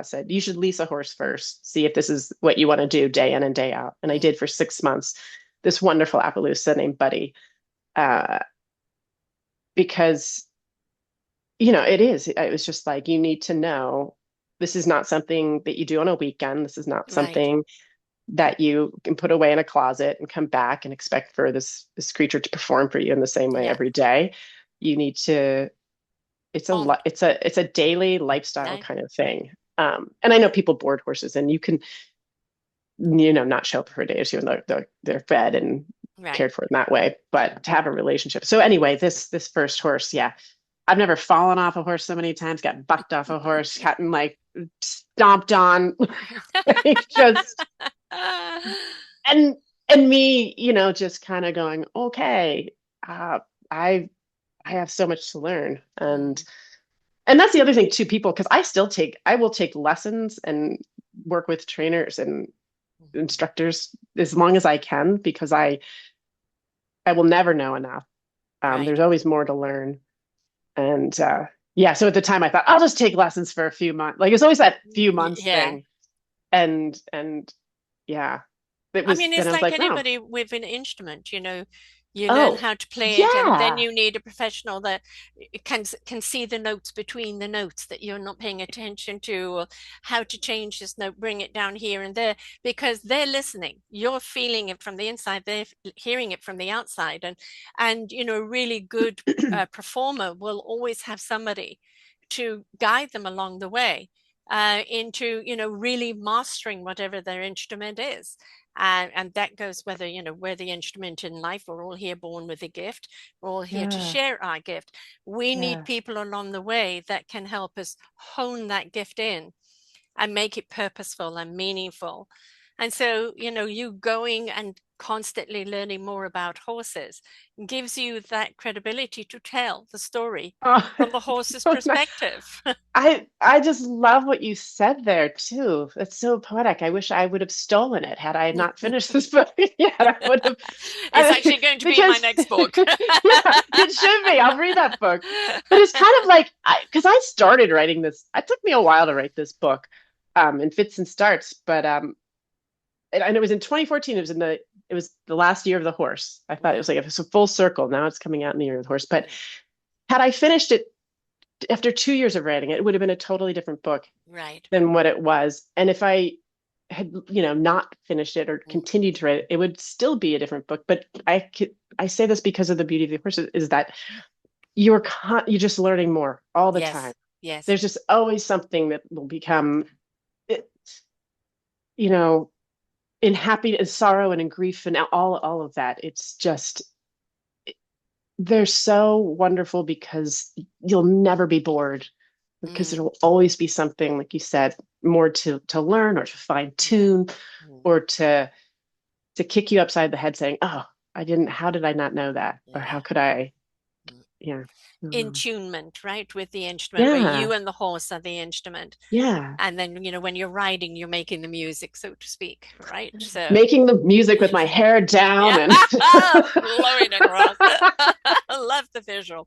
said you should lease a horse first, see if this is what you want to do day in and day out. And I Mm, did for 6 months. This wonderful Appaloosa named Buddy, uh, because it is. It was just like you need to know this is not something that you do on a weekend. This is not right. something that you can put away in a closet and come back and expect for this creature to perform for you in the same way Yeah. every day. You need to On. it's a daily lifestyle No. kind of thing. And I know people board horses and you can, not show up for days, even though they're fed and Right. cared for in that way, but to have a relationship. So anyway, this first horse, yeah, I've never fallen off a horse so many times, got bucked off a horse, gotten like stomped on, like just and and me, just kind of going, okay, I I have so much to learn. Mm, And that's the other thing too, people, because I will take lessons and work with trainers and instructors as long as I can, because I will never know enough. right. There's always more to learn. And yeah, so at the time I thought I'll just take lessons for a few months. Like it's always that few months Yeah. thing. And yeah, it I was mean, then it's I was like like, no, anybody with an instrument, you learn oh how to play it, and then yeah, you need a professional that can see the notes between the notes that you're not paying attention to, or how to change this note, bring it down here and there, because they're listening. You're feeling it from the inside, they're hearing it from the outside, and a really good performer will always have somebody to guide them along the way into really mastering whatever their instrument is. And that goes whether we're the instrument in life. We're all here born with a gift. We're all here to yeah, share our gift. We need yeah, people along the way that can help us hone that gift in and make it purposeful and meaningful. And so, you going and constantly learning more about horses gives you that credibility to tell the story Oh, from the horse's perspective. I just love what you said there too. It's so poetic. I wish I would have stolen it had I not finished this book. Yeah, I would have. It's actually going to be in my Because next book. yeah, it should be. I'll read that book. But it's kind of like because I started writing this. It took me a while to write this book, in fits and starts. But and it was in 2014. It was the last year of the horse. I thought it was a full circle. Now it's coming out in the year of the horse. But had I finished it after 2 years of writing it, it would have been a totally different book Right. than what it was. And if I had, not finished it or continued to write it, it would still be a different book. But I say this because of the beauty of the horse is that you're just learning more all the Yes. time. Yes. There's just always something that will become, it, you know, in happiness and sorrow and in grief and all of that. It's just they're so wonderful because you'll never be bored because there will always be something, like you said, more to learn or to fine tune or to kick you upside the head saying, oh, how did I not know that? Or how could I? Yeah. Intunement, right, with the instrument, where Yeah. you and the horse are the instrument. Yeah. And then, when you're riding, you're making the music, so to speak, right? So Making the music with my hair down and blowing across. I love the visual.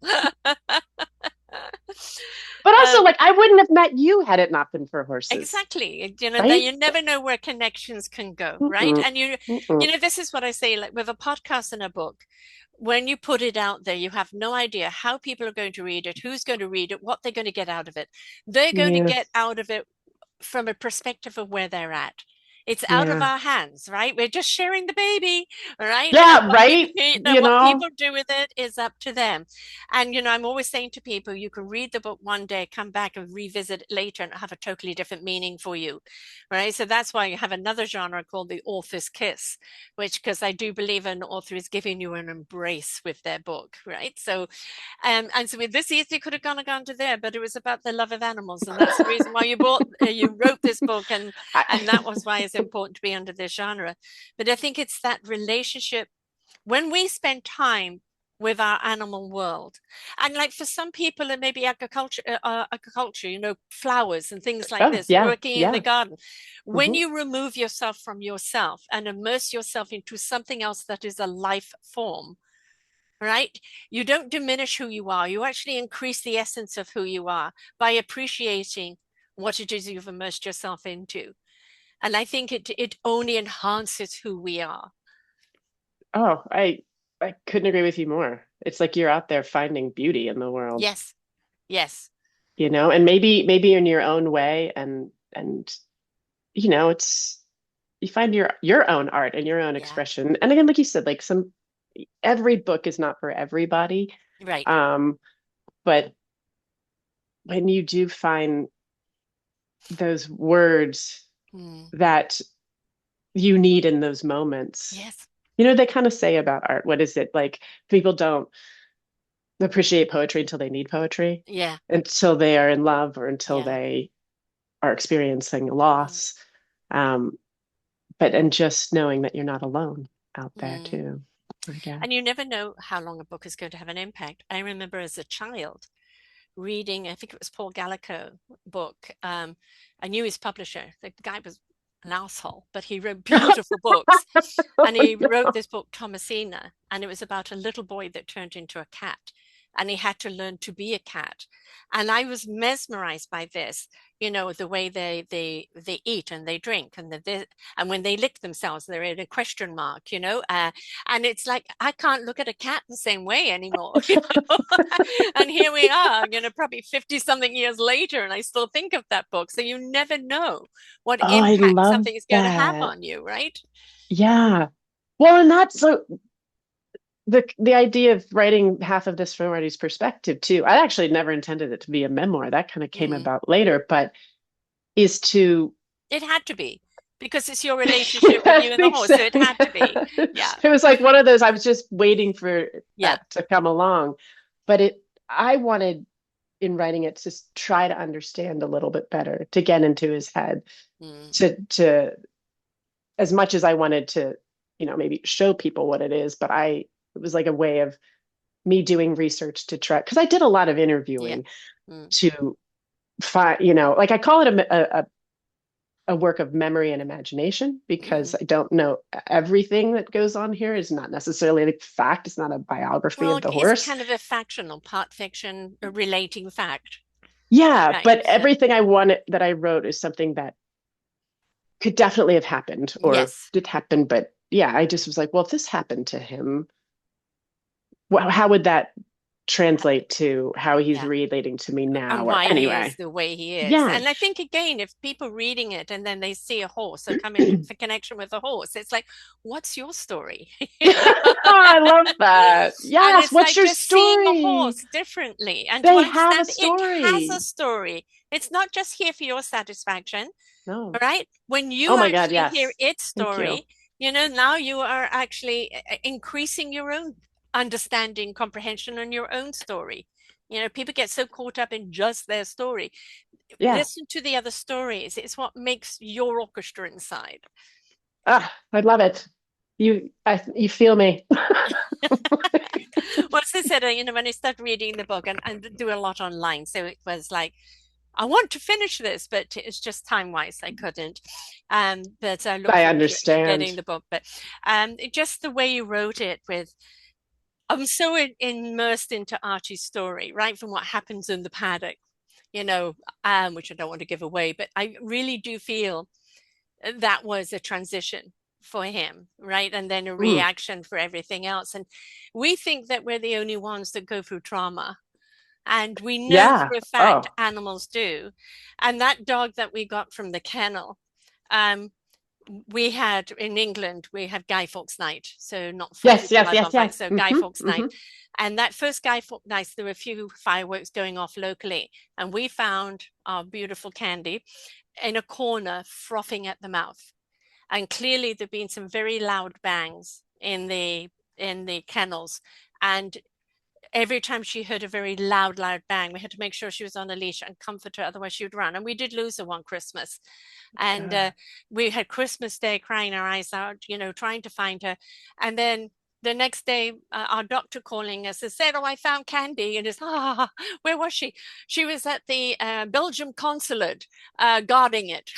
But also, like, I wouldn't have met you had it not been for horses. Exactly. Right? You never know where connections can go, Mm-mm. right? And Mm-mm. this is what I say, like with a podcast and a book, when you put it out there, you have no idea how people are going to read it, who's going to read it, what they're going to get out of it. They're going to get Yes. out of it from a perspective of where they're at. It's out of Yeah. our hands, right? We're just sharing the baby, right? Yeah, And right. what people do with it is up to them. And I'm always saying to people, you can read the book one day, come back and revisit it later and have a totally different meaning for you, right? So that's why you have another genre called the author's kiss, which, because I do believe an author is giving you an embrace with their book, right? So and so with this easily could have gone to there, but it was about the love of animals, and that's the reason why you wrote this book, and that was why it's important to be under this genre. But I think it's that relationship when we spend time with our animal world, and like for some people it may be agriculture, flowers and things like Oh, this, yeah. working in the Yeah. garden. When Mhm. you remove yourself from yourself and immerse yourself into something else that is a life form, right? You don't diminish who you are. You actually increase the essence of who you are by appreciating what it is you've immersed yourself into. And I think it only enhances who we are. Oh, I couldn't agree with you more. It's like you're out there finding beauty in the world, Yes. Yes. and maybe in your own way and it's you find your own art and your own Yeah. expression. And again, like you said, like every book is not for everybody. Right. But when you do find those words Mm. that you need in those moments, Yes. they kind of say about art, what is it? Like people don't appreciate poetry until they need poetry, Yeah. until they are in love or until Yeah. they are experiencing Mm. loss. And just knowing that you're not alone out there Mm. too, I guess. And you never know how long a book is going to have an impact. I remember as a child reading, I think it was Paul Gallico book. I knew his publisher. The guy was an asshole, but he wrote beautiful books. And he wrote this book, Thomasina, and it was about a little boy that turned into a cat. And he had to learn to be a cat. And I was mesmerized by this, the way they eat and they drink, and and when they lick themselves, they're in a question mark, and it's like I can't look at a cat the same way anymore. And here we are, probably 50 something years later, and I still think of that book. So you never know what Oh, I impact love something is going to have that. on you, right? Yeah. Well, and that's so the idea of writing half of this from Artie's perspective too. I actually never intended it to be a memoir. That kind of came Mm. about later, but is to It had to be because it's your relationship with you I and the think horse. so. So it had to be. Yeah. It was like one of those, I was just waiting for Yeah. that to come along. But I wanted in writing it to try to understand a little bit better, to get into his head, Mm. to as much as I wanted to, maybe show people what it is, but it was like a way of me doing research to try, because I did a lot of Yeah. interviewing Mm. to find, like I call it a work of memory and imagination, because Hmm. I don't know everything that goes on here is not necessarily a fact. It's not a biography Well, of the it's horse. kind of a factional, part fiction, a relating fact. Yeah, Right. but So, everything I wanted that I wrote is something that could definitely have happened or yes. did happen. But yeah, I just was like, well, if this happened to him, how would that translate to how he's Yeah. relating to me And now? Or why he is anyway, the way he is. yeah. And I think, again, if people reading it and then they see a horse, they come in for connection with a horse, it's like, what's your story? You know? I love that. And Yes. it's What's like your just seeing a story? horse differently and to They have a understand it has a story. story. It's not just here for your satisfaction, No. right? When Oh you my God, actually hear yes. its Thank you. story, now you are actually increasing your own understanding, comprehension on your own story. People get so caught up in just their story. Yeah. Listen to the other stories. It's what makes your orchestra inside. Ah, I love it. You feel me. Well, as I said, when I started reading the book and do a lot online, so it was like, I want to finish this, but it's just time wise I couldn't. But I look I forward to understand. getting the book. But just the way you wrote it I'm so immersed into Archie's story, right from what happens in the paddock, which I don't want to give away, but I really do feel that was a transition for him, right? And then a Mm, reaction for everything else. And we think that we're the only ones that go through trauma. And we know yeah. for a fact Oh, animals do. And that dog that we got from the kennel, um, we had in England, we have Guy Fawkes Night. So not 4th yes, of yes, July yes, bonfire, yes. so Guy Fawkes Hmm. Night. And that first Guy Fawkes Night, there were a few fireworks going off locally. And we found our beautiful Candy in a corner frothing at the mouth. And clearly there've been some very loud bangs in the kennels. And every time she heard a very loud bang, we had to make sure she was on a leash and comfort her, otherwise she would run. And we did lose her one Christmas. And we had Christmas Day crying our eyes out, trying to find her. And then the next day, our doctor calling us and said, "Oh, I found Candy." And it's, where was she? She was at the Belgium consulate guarding it.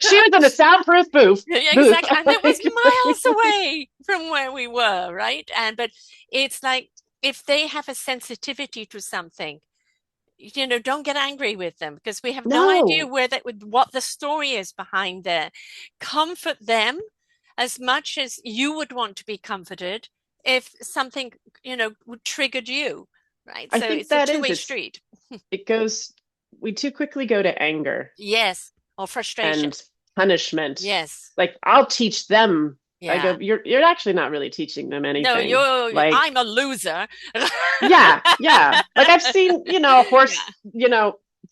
She was in a soundproof booth. Yeah, Booth. exactly. And it was miles away from where we were, right? But it's like if they have a sensitivity to something, don't get angry with them because we have no idea No, what the story is behind there. Comfort them as much as you would want to be comforted if something, triggered you, right? I So think it's a that two-way street. it goes, we too quickly go to anger Yes, or frustration. and punishment. Yes. Like, I'll teach them. I go, Yeah. you're actually not really teaching them No, anything. Like, I'm a loser. yeah, yeah. Like I've seen, a Yeah, horse,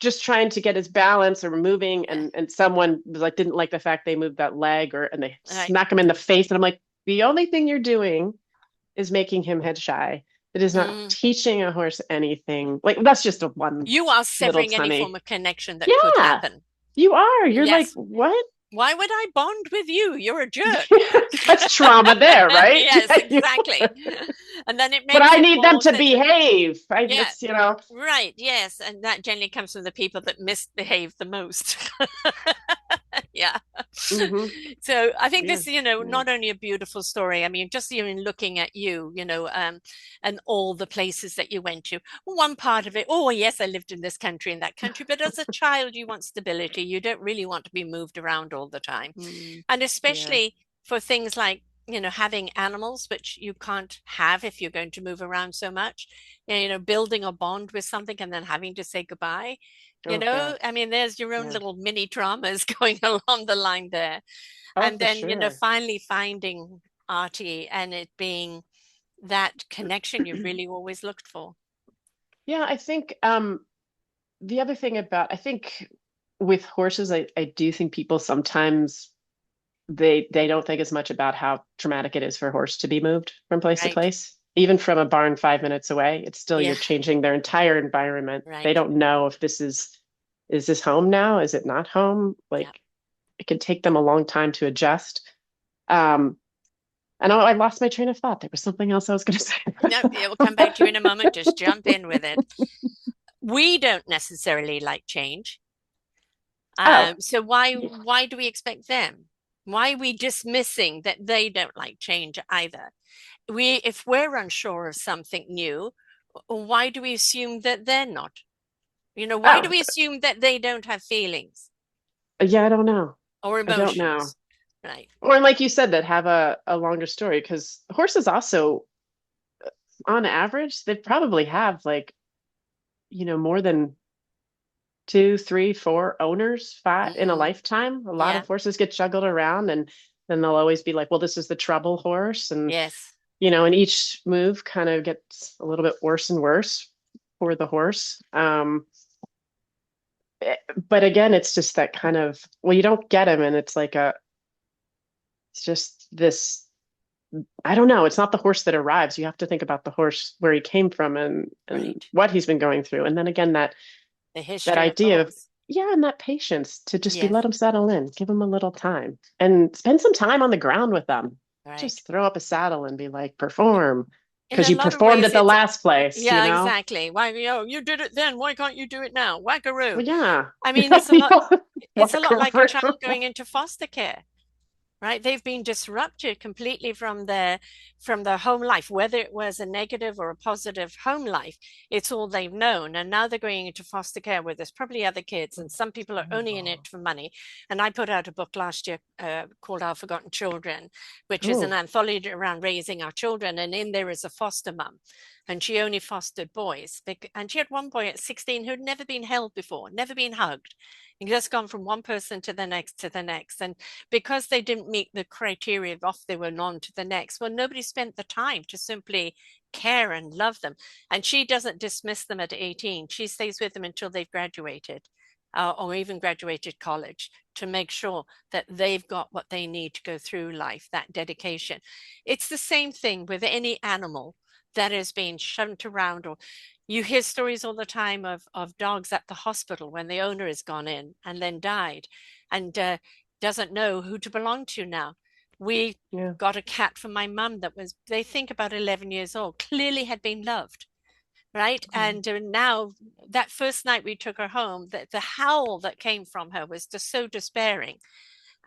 just trying to get his balance or moving, yeah, and someone was like didn't like the fact they moved that leg, and they right. smack him in the face. And I'm like, the only thing you're doing is making him head shy. It is not Mm. teaching a horse anything. Like, that's just a one You are little severing any form tiny. of connection that could Yeah, happen. you are. You're like, Yes. what? Why would I bond with you? You're a jerk. That's trauma there, right? Yes, exactly. And then it But makes I it need them more to sensitive. behave. Yeah, That's, right. Yes. And that generally comes from the people that misbehave the most. Yeah. hmm So I think yeah, this, yeah. not only a beautiful story. I mean, just even looking at you, and all the places that you went to. One part of it, oh yes, I lived in this country and that country, but as a child, you want stability. You don't really want to be moved around all the time. Mm, And yeah. especially for things like, having animals, which you can't have if you're going to move around so much, building a bond with something and then having to say goodbye. Oh God. I mean, there's your own Yeah. little mini traumas going along the line there. Oh, And for then, sure. finally finding Artie and it being that connection you really always looked for. Yeah, I think the other thing about, I think with horses, I do think people sometimes they don't think as much about how traumatic it is for a horse to be moved from place to Right. place. even from a barn 5 minutes away, it's still Yeah, you're changing their entire environment. They right. don't know if is this home now? Is it not home? Yeah. Like it can take them a long time to adjust. Um, and I lost my train of thought. There was something else I was going to say. No, it will come back to you in a moment. Just jump in with it. We don't necessarily like change. Oh, So why do we expect them? Why are we dismissing that they don't like change either? If we're unsure of something new, why do we assume that they're not? Why do oh, we assume that they don't have feelings yeah, I don't know. or I don't know. emotions? Right. Or like you said, that have a longer story because horses also, on average, they probably have like, more than two, three, four owners, five in a Mm, lifetime. A lot yeah. of horses get juggled around and then they'll always be like, well, this is the trouble horse. Yes. And each move kind of gets a little bit worse and worse for the horse. But again, it's just that kind of, well, you don't get him and it's just this, I don't know. It's not the horse that arrives. You have to think about the horse where he came from and Right. what he's been going through. And then again, The that history of the idea of, horse. yeah, and that patience to just be Yes. let them settle in, give them a little time and spend some time on the ground with them. Right. Just throw up a saddle and be like, perform In because a you lot of performed ways, at the it's last place, yeah, exactly. Why, you did it then. Why can't you do it now? Wackaroo. Well, yeah. I mean, it's a lot. People It's a walk lot like a child around. going into foster care. Right? They've been disrupted completely from their home life, whether it was a negative or a positive home life. It's all they've known, and now they're going into foster care where there's probably other kids, and some people are only in it for money. And I put out a book last year called Our Forgotten Children, which is an Oh, anthology around raising our children. And in there is a foster mum, and she only fostered boys. And she had one boy at 16 who'd never been held before, never been hugged. He just gone from one person to the next to the next. And because they didn't meet the criteria of off they were on to the next, well, nobody spent the time to simply care and love them. And she doesn't dismiss them at 18. She stays with them until they've graduated or even graduated college to make sure that they've got what they need to go through life, that dedication. It's the same thing with any animal that has been shunned around, or you hear stories all the time of dogs at the hospital when the owner has gone in and then died and doesn't know who to belong to now. We yeah. got a cat from my mum that was, they think, about 11 years old, clearly had been loved, right? And now that first night we took her home, the howl that came from her was just so despairing.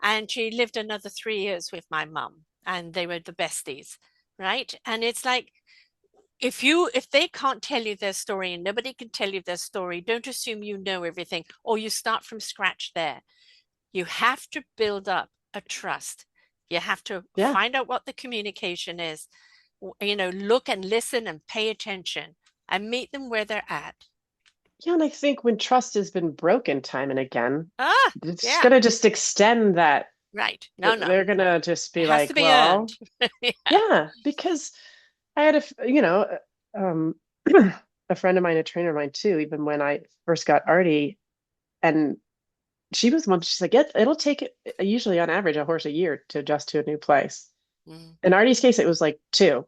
And she lived another 3 years with my mum, and they were the besties, right? And it's like, if they can't tell you their story and nobody can tell you their story, don't assume you know everything or you start from scratch there. You have to build up a trust. You have to Yeah. find out what the communication is, look and listen and pay attention and meet them where they're at. Yeah, and I think when trust has been broken time and again, Ah, it's yeah, gonna just extend that. right. No, no, They're gonna just it be has to like, be earned. well, Yeah. yeah, because I had um, a friend of mine, a trainer of mine too, even when I first got Artie, and she was one, she's like, it'll take usually on average a horse a year to adjust to a new place. Mm. In Artie's case, it was like two.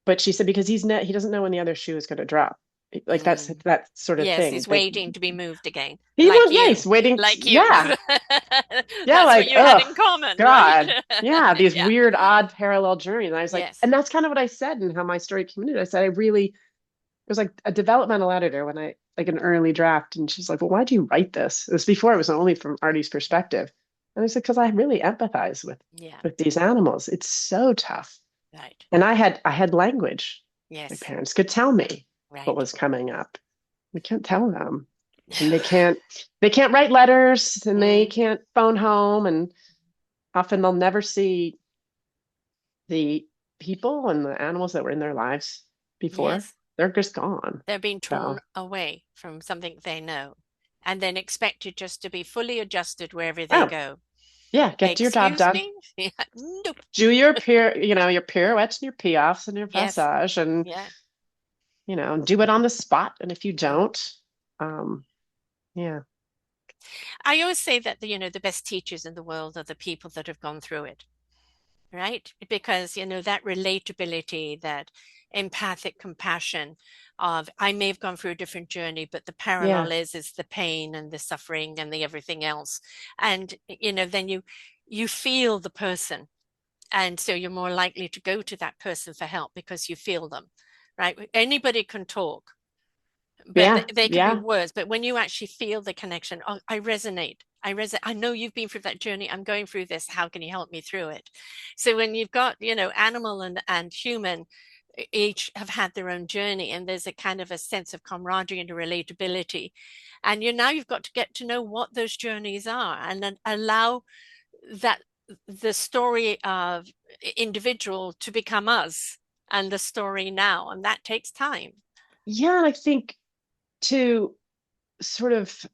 But she said because he doesn't know when the other shoe is going to drop. Like that's Mm. that sort of Yes, thing. he's Like waiting to be moved again, he like wants, yeah, you, he's waiting. like you. Yeah, yeah, That's what like you had oh in common, right? God, yeah, these Yeah. weird, odd parallel journeys. And I was like, Yes. and that's kind of what I said and how my story came into it. I said I really it was like a developmental editor when I like an early draft, and she's like, well, why do you write this? It was before it was only from Artie's perspective, and I said because I really empathize Yeah. with these animals. It's so tough, Right. and I had language. My Yes. parents could tell me what Right. was coming up. We can't tell them. And they can't write letters and they Mm. can't phone home and often they'll never see the people and the animals that were in their lives before. Yes. They're just gone. They're being torn So away from something they know and then expected just to be fully adjusted wherever they oh go. yeah, get your job Excuse done. me? Yeah. Nope. Do your pirouettes and your piafs and your Yes. passage and Yeah. do it on the spot. And if you Mm. don't, um, yeah. I always say that the best teachers in the world are the people that have gone through it, right? Because that relatability, that empathic compassion of, I may have gone through a different journey, but the parallel Yeah. is the pain and the suffering and the everything else. And, then you feel the person. And so you're more likely to go to that person for help because you feel them, right? Anybody can talk, but Yeah. they could be Yeah. words. But when you actually feel the connection, oh, I resonate. I know you've been through that journey. I'm going through this. How can you help me through it? So when you've got, animal and human, each have had their own journey, and there's a kind of a sense of camaraderie and a relatability. And now you've got to get to know what those journeys are, and then allow that the story of individual to become us and the story now. And that takes time. Yeah. And I think to sort of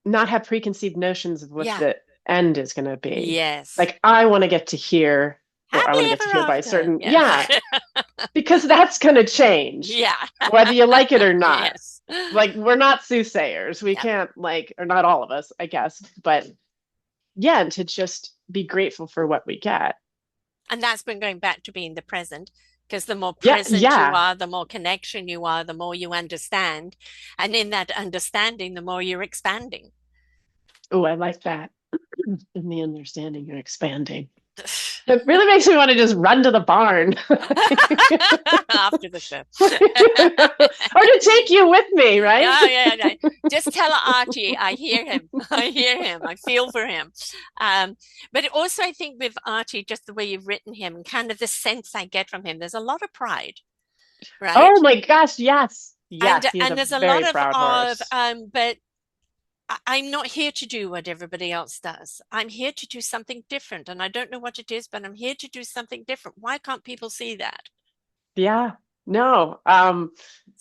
not have preconceived notions of what Yeah. the end is going to be. Yes. Like, I want to get to here, or I want Happily to get to ever here by a after. certain, Yes. yeah, because that's going to change, Yeah. whether you like it or not. Yes. Like, we're not soothsayers. We Yeah. can't, like, or not all of us, I guess. But yeah, and to just be grateful for what we get. And that's been going back to being the present, because the more Yeah, present you yeah. are, the more connection you are, the more you understand. And in that understanding, the more you're expanding. Oh, I like that. In the understanding, you're expanding. It really makes me want to just run to the barn. After the show. Or to take you with me, right? Yeah. Just tell Archie, I hear him. I hear him. I feel for him. But also, I think with Archie, just the way you've written him, and kind of the sense I get from him, there's a lot of pride, right? Oh my gosh, yes. And Yes, he is and a there's a lot very proud of horse. but I'm not here to do what everybody else does. I'm here to do something different. And I don't know what it is, but I'm here to do something different. Why can't people see that? Yeah. No. So I'm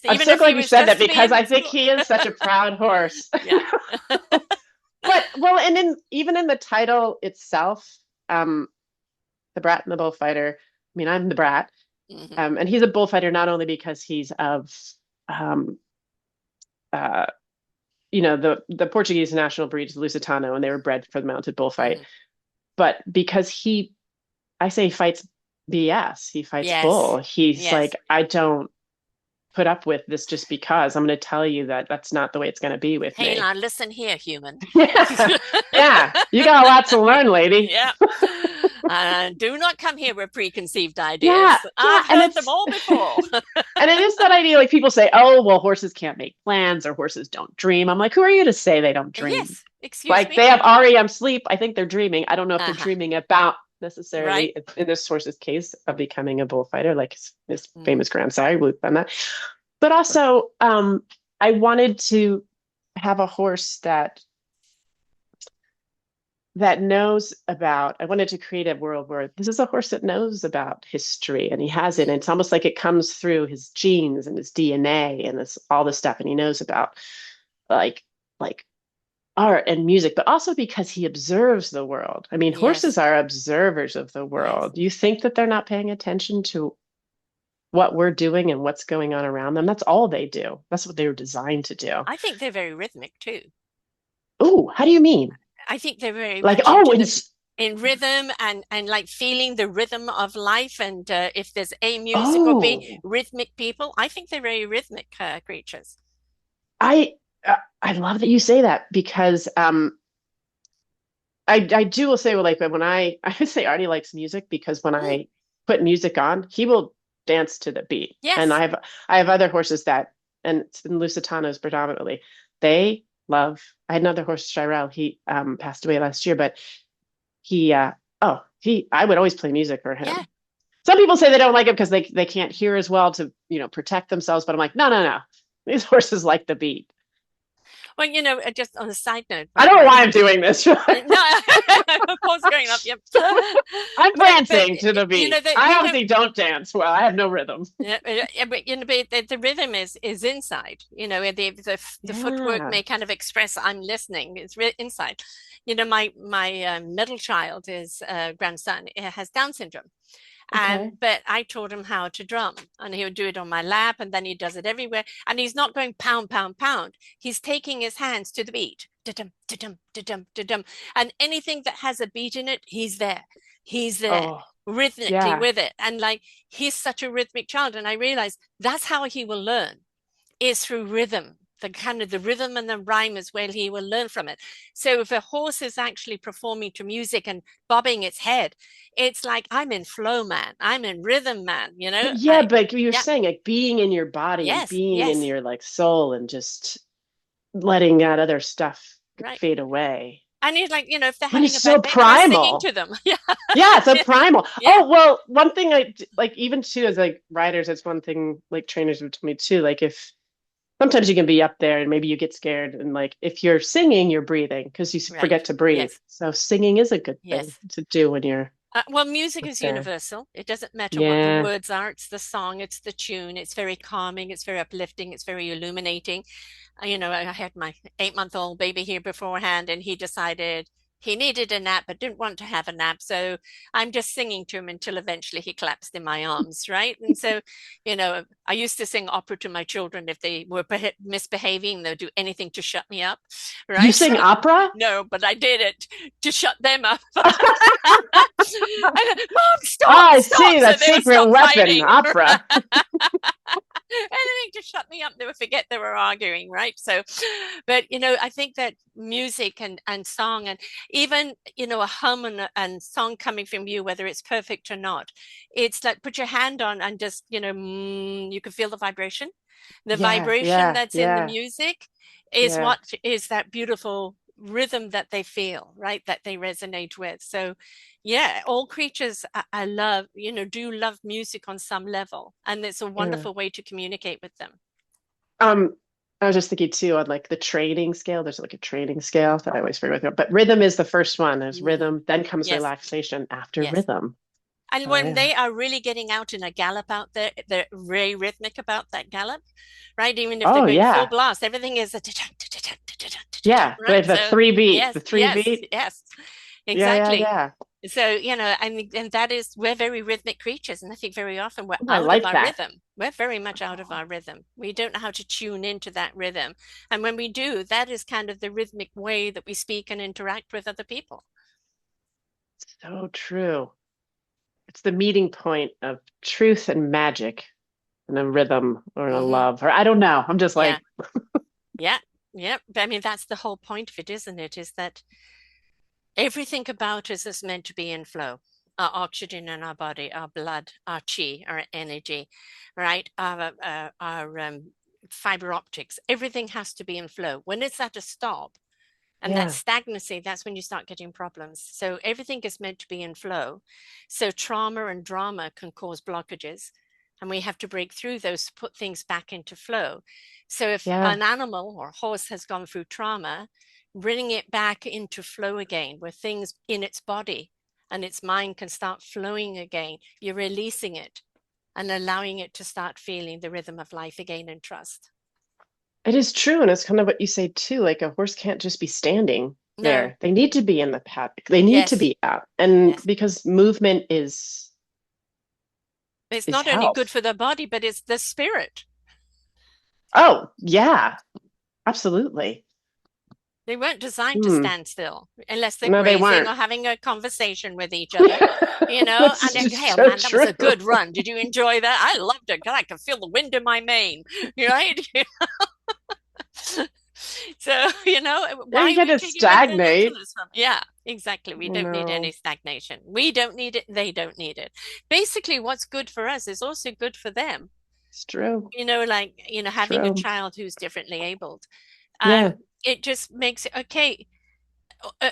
even so if he glad you was said just that to be because in I think school. he is such a proud horse. Yeah. But well, and even in the title itself, the Brat and the Bullfighter. I mean, I'm the Brat, Mhm. and he's a bullfighter not only because he's of, um, uh, the Portuguese national breed is Lusitano, and they were bred for the mounted bullfight, Mhm. but because I say he fights BS. He fights Yes. bull. He's Yes. like, I don't put up with this just because. I'm going to tell you that that's not the way it's going to be with Hey, me. now listen here, human. Yeah. Yeah. You got a lot to learn, lady. Yeah. Do not come here with preconceived Yeah. ideas. Yeah. I've heard them all before. And it is that idea, like people say, oh, well, horses can't make plans or horses don't dream. I'm like, who are you to say they don't dream? Yes. Excuse Like me. they have REM sleep. I think they're dreaming. I don't know if they're Uh-huh. dreaming about Right. necessarily in this horse's case of becoming a bullfighter, like his Mm. famous grandsire, Luke on that. But also, I wanted to have a horse that knows about, I wanted to create a world where this is a horse that knows about history and he has it. And Mm. it's almost like it comes through his genes and his DNA and this all this stuff. And he knows about like like art and music, but also because he observes the world. I mean, horses Yes. are observers of the Yes. world. Do you think that they're not paying attention to what we're doing and what's going on around them? That's all they do. That's what they were designed to do. I think they're very rhythmic too. Oh, how do you mean? I think they're very Like, much oh, into and the in rhythm and like feeling the rhythm of life. And if there's A music or B oh, rhythmic people, I think they're very rhythmic creatures. I I love that you say that because I do will say, well, like when I would say Artie likes music because when Mm. I put music on, he will dance to the beat. And Yes. I have other horses that, and it's been Lusitanos predominantly. They love. I had another horse, Shirel. He passed away last year, but he he I would always play music for Yeah. him. Some people say they don't like it because they can't hear as well to protect themselves, but I'm like, no, no, no. These horses like the beat. Well, just on a side note, I don't know why I'm doing this. no, of course, going up. Yep. I'm But dancing to the beat. the I rhythm. obviously don't dance well. I have no rhythm. Yeah, but the rhythm is inside. The footwork Yeah. may kind of express I'm listening. It's inside. My middle child, his grandson, has Down syndrome. Okay. But I taught him how to drum, and he would do it on my lap, and then he does it everywhere. And he's not going pound, pound, pound. He's taking his hands to the beat. Da-dum, da-dum, da-dum, da-dum. And anything that has a beat in it, he's there. he's there Oh, rhythmically yeah. with it. And like, he's such a rhythmic child. And I realized that's how he will learn, is through rhythm. The kind of the rhythm and the rhyme is where he will learn from it. So if a horse is actually performing to music and bobbing its head, it's like, I'm in flow, man. I'm in rhythm, man. You know, But yeah, but you're yeah, saying like being in your body and yes, being in yes, your like soul and just letting that other stuff right. fade away. And he's like, if they're But having it's a so bad day, am I singing primal. to them? Yeah, Yeah, it's a primal. yeah, Oh, well, one thing like even too as like riders, it's one thing like trainers have told me too. Like if sometimes you can be up there and maybe you get scared and like if you're singing, you're breathing because you right. forget to breathe. Yes, So singing is a good thing yes. to do when you're Well, music up is there. universal. It doesn't matter what the Yeah. words are. It's the song, it's the tune. It's very calming. It's very uplifting. It's very illuminating. I had my 8-month-old baby here beforehand, and he decided he needed a nap, but didn't want to have a nap. So I'm just singing to him until eventually he collapsed in my arms, right? And so, I used to sing opera to my children if they were misbehaving. They'd do anything to shut me up, You right? sing So opera? no, but I did it to shut them up. Mom, Ah, stop, I stop. see So that they would secret stop weapon, fighting. opera. Anything to shut me up. They would forget they were arguing, right? So, but I think that music and song and even a hum and song coming from you, whether it's perfect or not, it's like put your hand on and just you can feel the vibration. The Yeah, vibration yeah, that's in the yeah, music is yeah. what is that beautiful rhythm that they feel, right? That they resonate with. So yeah, all creatures I love, do love music on some level. And it's a Yeah. wonderful way to communicate with them. Um, I was just thinking too on like the training scale. There's like a training scale that I always forget with, but rhythm is the first one. There's Mhm. rhythm, then comes Yes, relaxation after yes. rhythm. And Oh when yeah. they are really getting out in a gallop out there, they're very rhythmic about that gallop, right? Even if they're Oh going full yeah. blast, everything is a Yeah. They right? have the So three beat, yes, the three yes, beat. yes, Yeah, yeah, exactly. yeah. So, and that is, we're very rhythmic creatures. And I think very often we're Oh, I out of like our that. rhythm. We're very much out of our rhythm. We don't know how to tune into that rhythm. And when we do, that is kind of the rhythmic way that we speak and interact with other people. So true. It's the meeting point of truth and magic and a rhythm or a Hmm. love, or I don't know. I'm just Yeah, like, yeah, yeah. But I mean, that's the whole point of it, isn't it? Is that everything about us is meant to be in flow. Our oxygen in our body, our blood, our chi, our energy, right? Our fiber optics, everything has to be in flow. When it's at a stop and that yeah, stagnancy, that's when you start getting problems. So everything is meant to be in flow. So trauma and drama can cause blockages. And we have to break through those to put things back into flow. So if yeah. an animal or horse has gone through trauma, bringing it back into flow again, where things in its body and its mind can start flowing again, you're releasing it and allowing it to start feeling the rhythm of life again and trust. It is true. And it's kind of what you say too. Like a horse can't just be standing No, there. They need to be in the paddock. They need to yes, be out. And yes. because movement It's is not only good health. for the body, but it's the spirit. Oh, yeah, absolutely. They weren't designed to Hmm. stand still unless they're No, they grazing weren't. or having a conversation with each other, This and then, is hey, so man, that was true. a good run. Did you enjoy that? I loved it. God, I could feel the wind in my mane, right? So, Yeah, why you are get we to taking away their stagnate. naturalness from? Yeah, exactly. We don't need any No, stagnation. We don't need it. They don't need it. Basically, what's good for us is also good for them. it's true. Like, It's having a true. child who's differently abled. Yeah. It just makes it okay.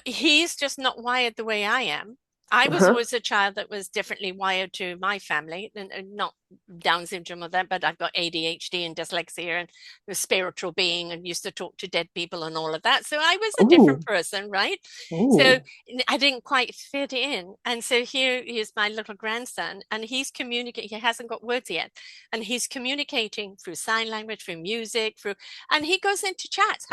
He's just not wired the way I am. I was Uh-huh. always a child that was differently wired to my family, and not Down syndrome or that, but I've got ADHD and dyslexia and the spiritual being and used to talk to dead people and all of that. So I was a different Ooh. person, right? So Ooh. I didn't quite fit in. And so here is my little grandson, and he's communicating. He hasn't got words yet, and he's communicating through sign language, through music, and he goes into chats,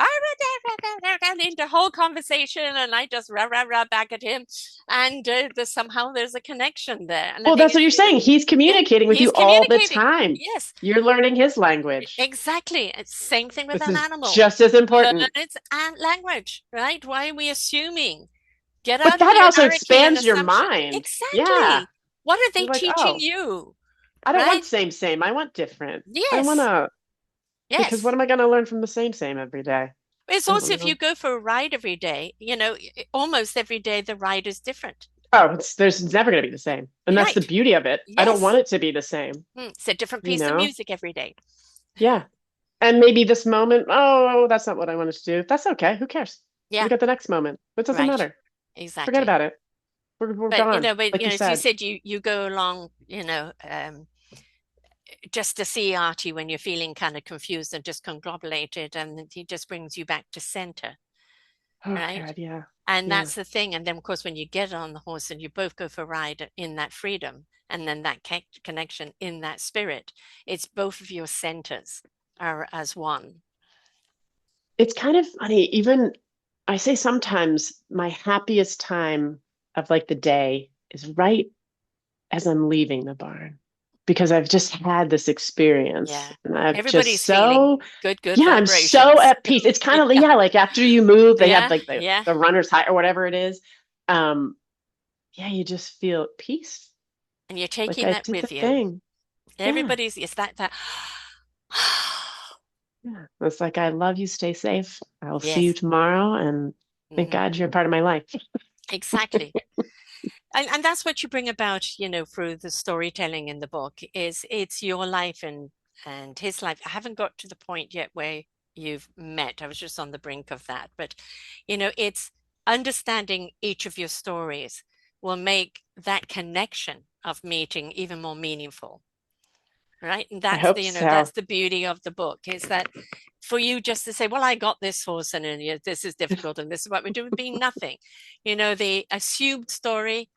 into whole conversation, and I just rah rah rah back at him, and somehow there's a connection there. And I Well, think that's what it's you're saying. He's yeah, communicating with he's you all the communicating. time. Yes, You're learning his language. exactly. It's same thing with This an is animal. just as Learn important. its language, right? Why are we assuming Get But out of that your also American expands your assumption. mind. Yeah. Exactly. What are they You're like, teaching oh, you? I don't want Right? same. I want different. I want Yes. to, because what Yes. am I going to learn from the same every day? It's I don't also if you know. go for a ride every day, almost every day the ride is different. Oh, there's never going to be the same. And that's the Right. beauty of it. I don't want Yes. it to be the same, It's a different you piece of know? music every day. Yeah. And maybe this moment, oh, that's not what I wanted to do. That's okay. Who cares? We Yeah. got the next moment. It doesn't Right. matter. Forget Exactly. about it. We're But gone, like you as you said. said, you go along, just to see Artie when you're feeling kind of confused and discombobulated, and he just brings you back to center, Oh right? God, yeah. And Yeah. that's the thing. And then, of course, when you get on the horse and you both go for a ride in that freedom and then that connection in that spirit, it's both of your centers are as one. It's kind of funny. Even I say sometimes my happiest time of like the day is right as I'm leaving the barn because I've just had this experience Yeah. and I've just Everybody's feeling so, good yeah, I'm so vibrations. at peace. It's kind of, Yeah. yeah, like after you move, they have Yeah. like Yeah. the runner's high or whatever it is. Um, yeah, you just feel peace. And you're Like taking I that did the with you. thing. Yeah. Everybody's, it's that. Yeah. It's like, I love you. Stay safe. I'll see you Yes. tomorrow. And thank Hmm. God you're a part of my life. Exactly. And that's what you bring about, through the storytelling in the book is it's your life and his life. I haven't got to the point yet where you've met. I was just on the brink of that. But, it's understanding each of your stories will make that connection of meeting even more meaningful. Right. And I that's hope the, so. that's the beauty of the book is that for you just to say, well, I got this horse and this is difficult and this is what we do would be nothing. The assumed story,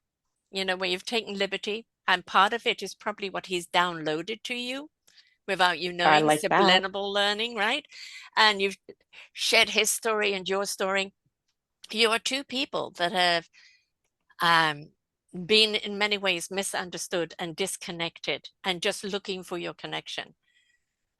where you've taken liberty, and part of it is probably what he's downloaded to you without you I knowing, like that. subliminal learning, right? And you've shared his story and your story. You are two people that have um, been in many ways misunderstood and disconnected and just looking for your connection.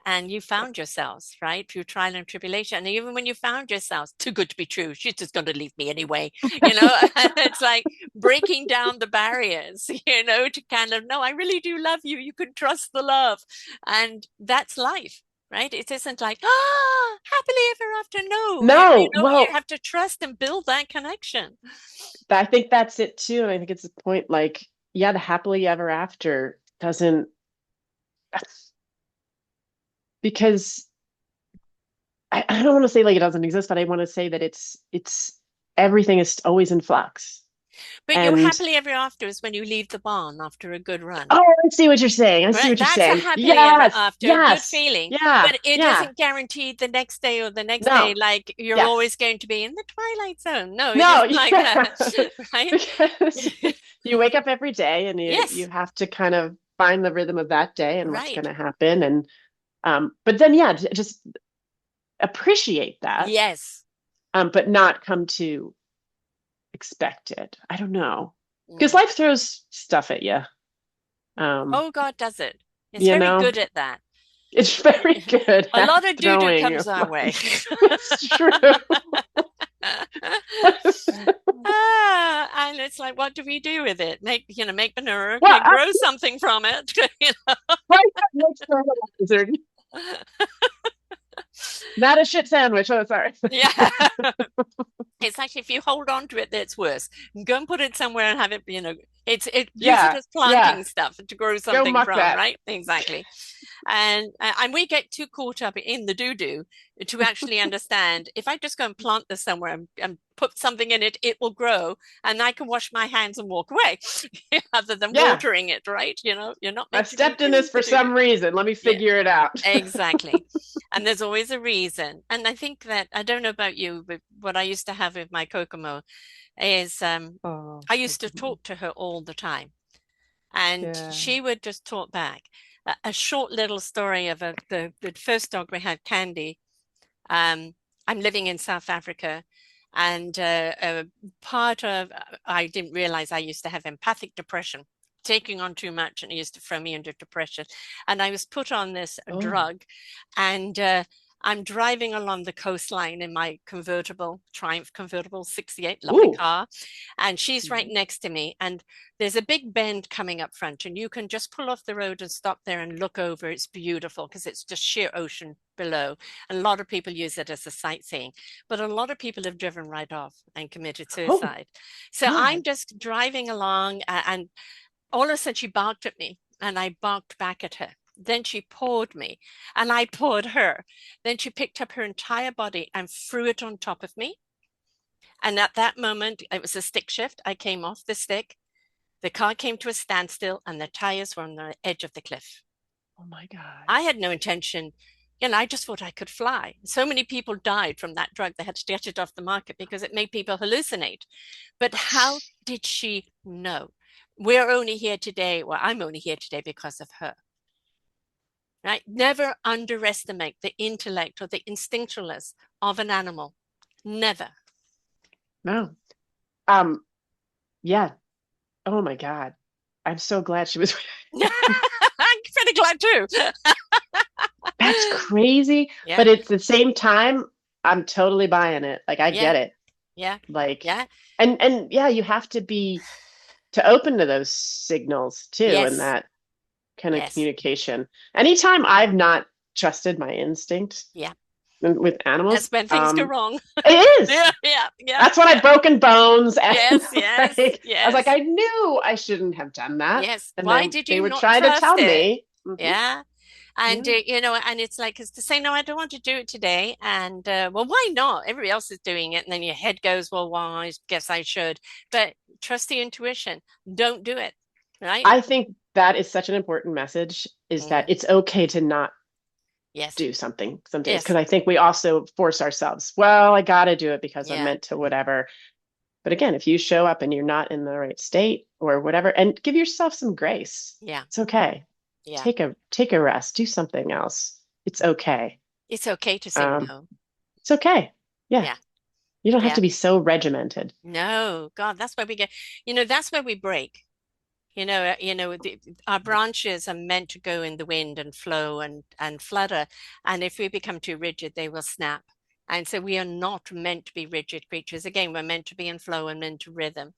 And you found yourselves, right, through trial and tribulation. And even when you found yourselves, too good to be true, she's just going to leave me anyway, it's like breaking down the barriers, to kind of, no, I really do love you. You can trust the love. And that's life, right? It isn't like, happily ever after. No, No, you well, have to trust and build that connection. I think that's it too. And I think it's the point like, yeah, the happily ever after doesn't, because I don't want to say like it doesn't exist, but I want to say that it's everything is always in flux. But your And happily ever after is when you leave the barn after a good run. oh, I see what you're saying. I see Right, what you're that's a saying. happily ever Yes, after, a good yes, feeling, yeah, but it yeah. isn't guaranteed the next day or the next day, No, like you're always yes. going to be in the twilight zone. No, it No, isn't like that, yeah. right? Because you wake up every day and you Yes, have to kind of find the rhythm of that day and what's going right. to happen. And but then yeah, just appreciate that, Yes. but not come to expect it. I don't know. Because Mm. life throws stuff at you. Um, Oh, God does it. It's you very know, good at that. it's very good A at lot of doo-doo throwing. comes our way. It's true. And it's like, what do we do with it? Make manure, Well, grow something from it. why not make fertilizer? Not a shit sandwich. Oh, sorry. Yeah. It's actually if you hold on to it, that's worse. Go and put it somewhere and have it, it use it Yeah, as yeah. planting stuff to grow Go something muck from, that. right? Exactly. And we get too caught up in the doo-doo to actually understand if I just go and plant this somewhere and put something in it, it will grow and I can wash my hands and walk away other than Yeah, watering it, right? You're not I meant to be stepped in doing this the for doo-doo. some reason. Let me Yeah. figure it out. Exactly. And there's always a reason. And I think that I don't know about you, but what I used to have with my Kokomo is Oh, I used to talk to her all the time. And yeah. she would just talk back. A short little story of the first dog we had, Candy. I'm living in South Africa, and part of I didn't realize I used to have empathic depression, taking on too much, and it used to throw me into depression. And I was put on this Oh, drug, and I'm driving along the coastline in my convertible, Triumph convertible 68, lovely Ooh. car. And she's right Mhm. next to me. And there's a big bend coming up front, and you can just pull off the road and stop there and look over. It's beautiful because it's just sheer ocean below. And a lot of people use it as a sightseeing, but a lot of people have driven right off and committed Oh, suicide. So I'm God. just driving along, and all of a sudden she barked at me, and I barked back at her. Then she pawed me, and I pawed her. Then she picked up her entire body and threw it on top of me. And at that moment, it was a stick shift. I came off the stick. The car came to a standstill, and the tires were on the edge of the cliff. Oh my God. I had no intention. I just thought I could fly. So many people died from that drug. They had to get it off the market because it made people hallucinate. But how did she know? We're only here today. Well, I'm only here today because of her. Right? Never underestimate the intellect or the instinctualness of an animal. Never. No. Um, yeah. Oh my God. I'm so glad she was. I'm pretty glad too. That's crazy. Yeah, But at the same time, I'm totally buying it. Like I yeah, get it. yeah, Like, yeah. and yeah, you have to be to open to those signals too, and Yes, that kind of yes, communication. Anytime I've not trusted my instinct yeah. with animals, That's when things go wrong. it is. Yeah, yeah, yeah, That's when yeah. I've broken bones, and Yes, yes, like I was like, yes, I knew I shouldn't have done that, yes. and Why then did they you were not trying to trust tell it? me, Yeah. And yeah, and it's like, it's to say, no, I don't want to do it today. And well, why not? Everybody else is doing it. And then your head goes, well, I guess I should. But trust the intuition. Don't do it. Right? I think that is such an important message, is that Hmm. it's okay to not Yes. do something some days, because Yes. I think we also force ourselves, well, I got to do it because I'm Yeah. meant to, whatever. But again, if you show up and you're not in the right state or whatever, and give yourself some grace, Yeah. it's okay. Yeah. Take a rest, do something else. It's okay. It's okay to say Um, no. it's okay. Yeah. Yeah. You don't have Yeah. to be so regimented. No, God, that's where we get, that's where we break. Our branches are meant to go in the wind and flow and flutter. And if we become too rigid, they will snap. And so we are not meant to be rigid creatures. Again, we're meant to be in flow and meant to rhythm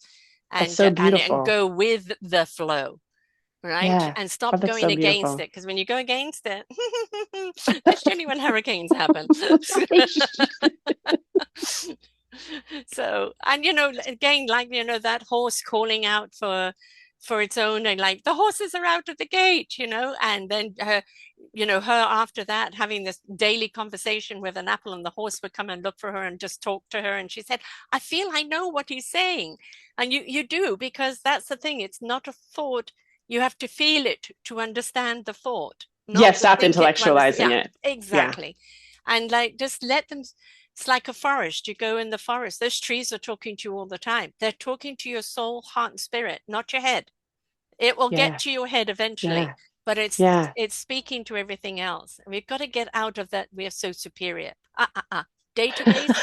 That's and so and beautiful. go with the flow, right? Yeah. And Oh, stop that's going so against beautiful. it. Because when you go against it, that's generally when hurricanes happen. So, and again, like that horse calling out for its owner, like the horses are out of the gate, and then her after that having this daily conversation with an apple, and the horse would come and look for her and just talk to her, and she said, I feel I know what he's saying. And you do, because that's the thing, it's not a thought. You have to feel it to understand the thought, Yeah, not to stop think it to understand. intellectualizing Yeah, it. Yeah. exactly. And like, just let them. It's like a forest. You go in the forest, those trees are talking to you all the time. They're talking to your soul, heart, and spirit, not your head. It will get Yeah. to your head eventually, Yeah. but it's Yeah. it's speaking to everything else. We've got to get out of that. We are so superior. Database.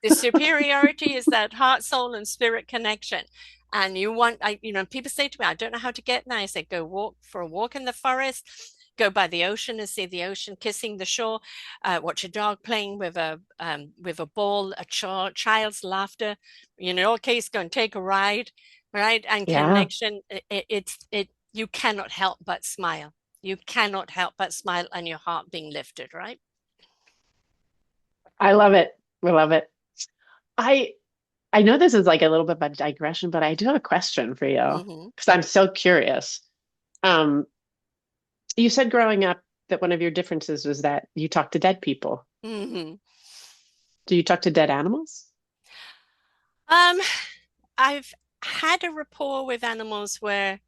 The superiority is that heart, soul, and spirit connection. And people say to me, I don't know how to get there. I say, go walk for a walk in the forest, go by the ocean and see the ocean kissing the shore, watch a dog playing with a ball, a child's laughter. In your case, go and take a ride, right? And Yeah. connection. You cannot help but smile. You cannot help but smile, and your heart being lifted, right? I love it. We love it. I I know this is like a little bit of a digression, but I do have a question for you Mm-hmm. because I'm so curious. Um, you said growing up that one of your differences was that you talk to dead people. Mm-hmm. Do you talk to dead animals? Um, I've had a rapport with animals where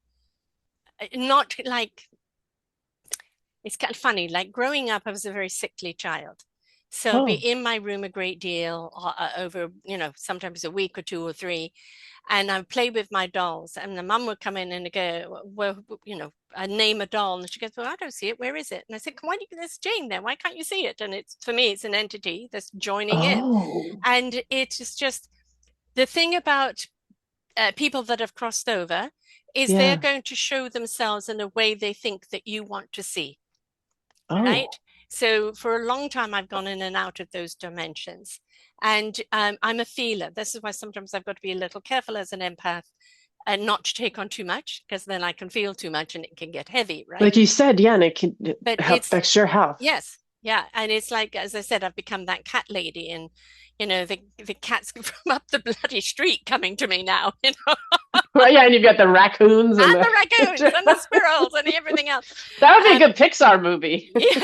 not like it's kind of funny. Like growing up, I was a very sickly child. So I'd be Oh, in my room a great deal over, sometimes a week or two or three. And I would play with my dolls. And the mum would come in and go, well, I name a doll. And she goes, well, I don't see it. Where is it? And I said, why do you, there's Jane there. Why can't you see it? And it's, for me, it's an entity that's joining in. oh, And it's just the thing about people that have crossed over is they're yeah. going to show themselves in a way they think that you want to see, Oh, right? So for a long time, I've gone in and out of those dimensions. And I'm a feeler. This is why sometimes I've got to be a little careful as an empath and not to take on too much, because then I can feel too much and it can get heavy, right? Like you said, yeah, and it can But help it's, affects your health. yes, yeah. And it's like, as I said, I've become that cat lady, and the cats from up the bloody street coming to me now, Well, yeah, and you've got the raccoons and and the the raccoons and the squirrels and everything else. that would be a Um, good Pixar movie. yeah,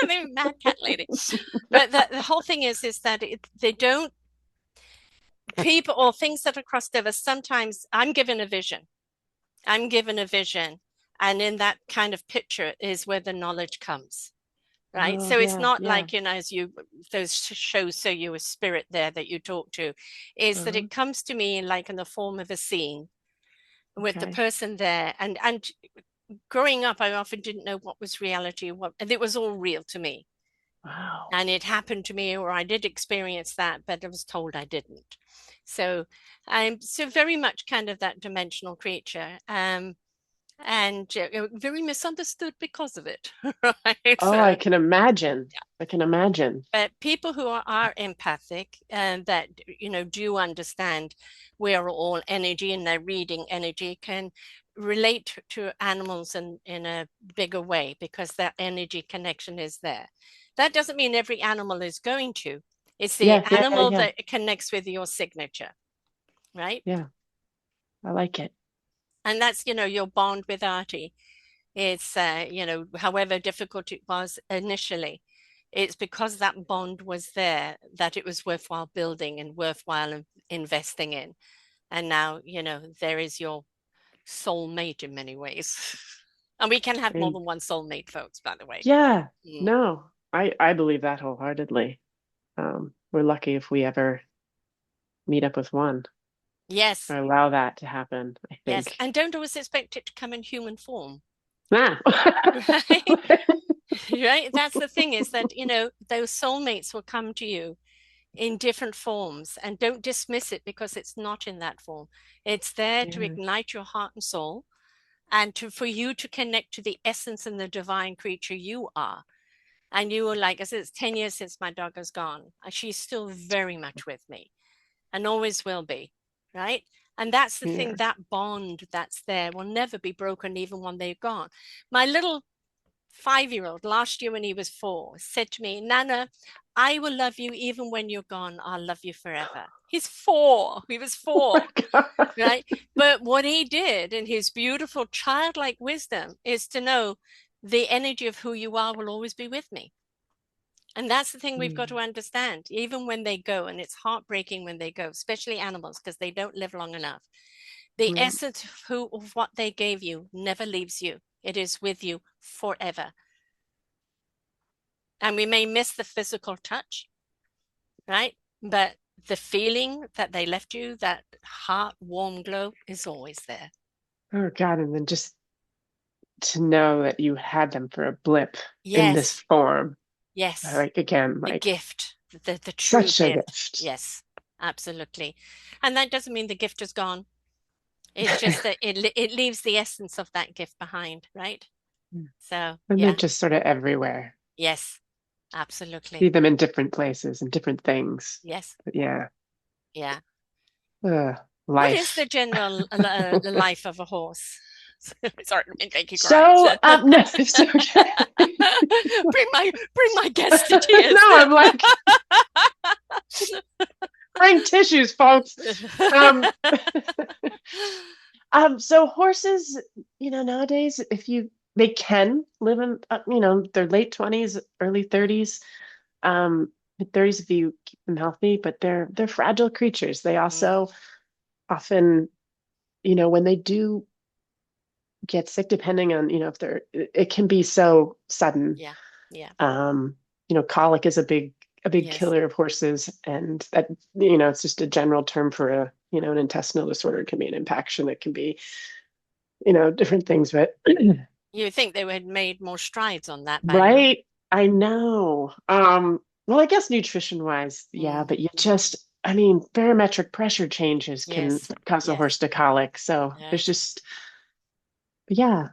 the mad cat lady. But the whole thing is that they don't, people or things that are crossed over. Sometimes I'm given a vision. I'm given a vision, and in that kind of picture is where the knowledge comes. Right. Oh So it's yeah, not yeah. like, as those shows show you a spirit there that you talk to, is that Uh-huh. it comes to me like in the form of a scene with the Okay. person there. And growing up, I often didn't know what was reality, and it was all real to me. Wow. And it happened to me, or I did experience that, but I was told I didn't. So I'm so very much kind of that dimensional creature. And very misunderstood because of it. Right. Oh, I can imagine. I can imagine. But people who are empathic and that do understand we are all energy, and they're reading energy, can relate to animals in a bigger way because that energy connection is there. That doesn't mean every animal is going to. It's the Yeah, yeah, yeah, animal yeah. that connects with your signature, right? Yeah, I like it. And that's your bond with Artie. It's however difficult it was initially, it's because that bond was there that it was worthwhile building and worthwhile investing in. And now, there is your soulmate in many ways. And we can have more And than one soulmate, folks, by the way. yeah, Mm. no, I believe that wholeheartedly. We're lucky if we ever meet up with one Yes, or allow that to happen, I yes. think. And don't always expect it to come in human form. Ah. Right? Right. That's the thing, is that, those soulmates will come to you in different forms, and don't dismiss it because it's not in that form. It's there to Yeah. ignite your heart and soul, and for you to connect to the essence and the divine creature you are. And you were like, I said, it's 10 years since my dog has gone. She's still very much with me and always will be. Right. And that's the thing, Yeah. that bond that's there will never be broken, even when they're gone. My little 5-year-old last year when he was 4 said to me, Nana, I will love you even when you're gone. I'll love you forever. He's 4. He was Oh my 4. God. Right. But what he did in his beautiful childlike wisdom is to know the energy of who you are will always be with me. And that's the thing we've got to Yeah. understand, even when they go, and it's heartbreaking when they go, especially animals, because they don't live long enough. The Yeah. essence of what they gave you never leaves you. It is with you forever. And we may miss the physical touch, right? But the feeling that they left you, that heart warm glow, is always there. Oh God. And then just to know that you had them for a blip in this Yes, form. yes. Like again, The like gift, the true such a gift. gift. Yes, absolutely. And that doesn't mean the gift is gone. It's just that it leaves the essence of that gift behind, right? So, And they're yeah, just sort of everywhere. yes, absolutely. See them in different places and different things. Yes, But yeah, yeah. What is life. the general life of a horse? Sorry, to make you cry. So, no, it's okay. Bring my guest to tears. No, I'm like, bring tissues, folks. Um, so horses, nowadays, they can live in, their late 20s, early 30s, mid 30s if you keep them healthy, but they're fragile creatures. They Mm, also often, when they do get sick, depending on, if it can be so sudden. yeah, yeah, Um, colic is a big yes, killer of horses, and that, it's just a general term for an intestinal disorder. It can be an impaction. It can be, different things, but you would think they had made more strides on that by now. right. I know. Well, I guess nutrition wise, yeah, Mm, but I mean, barometric pressure changes can yes, cause a yes, horse to colic. So there's yes. just, yeah,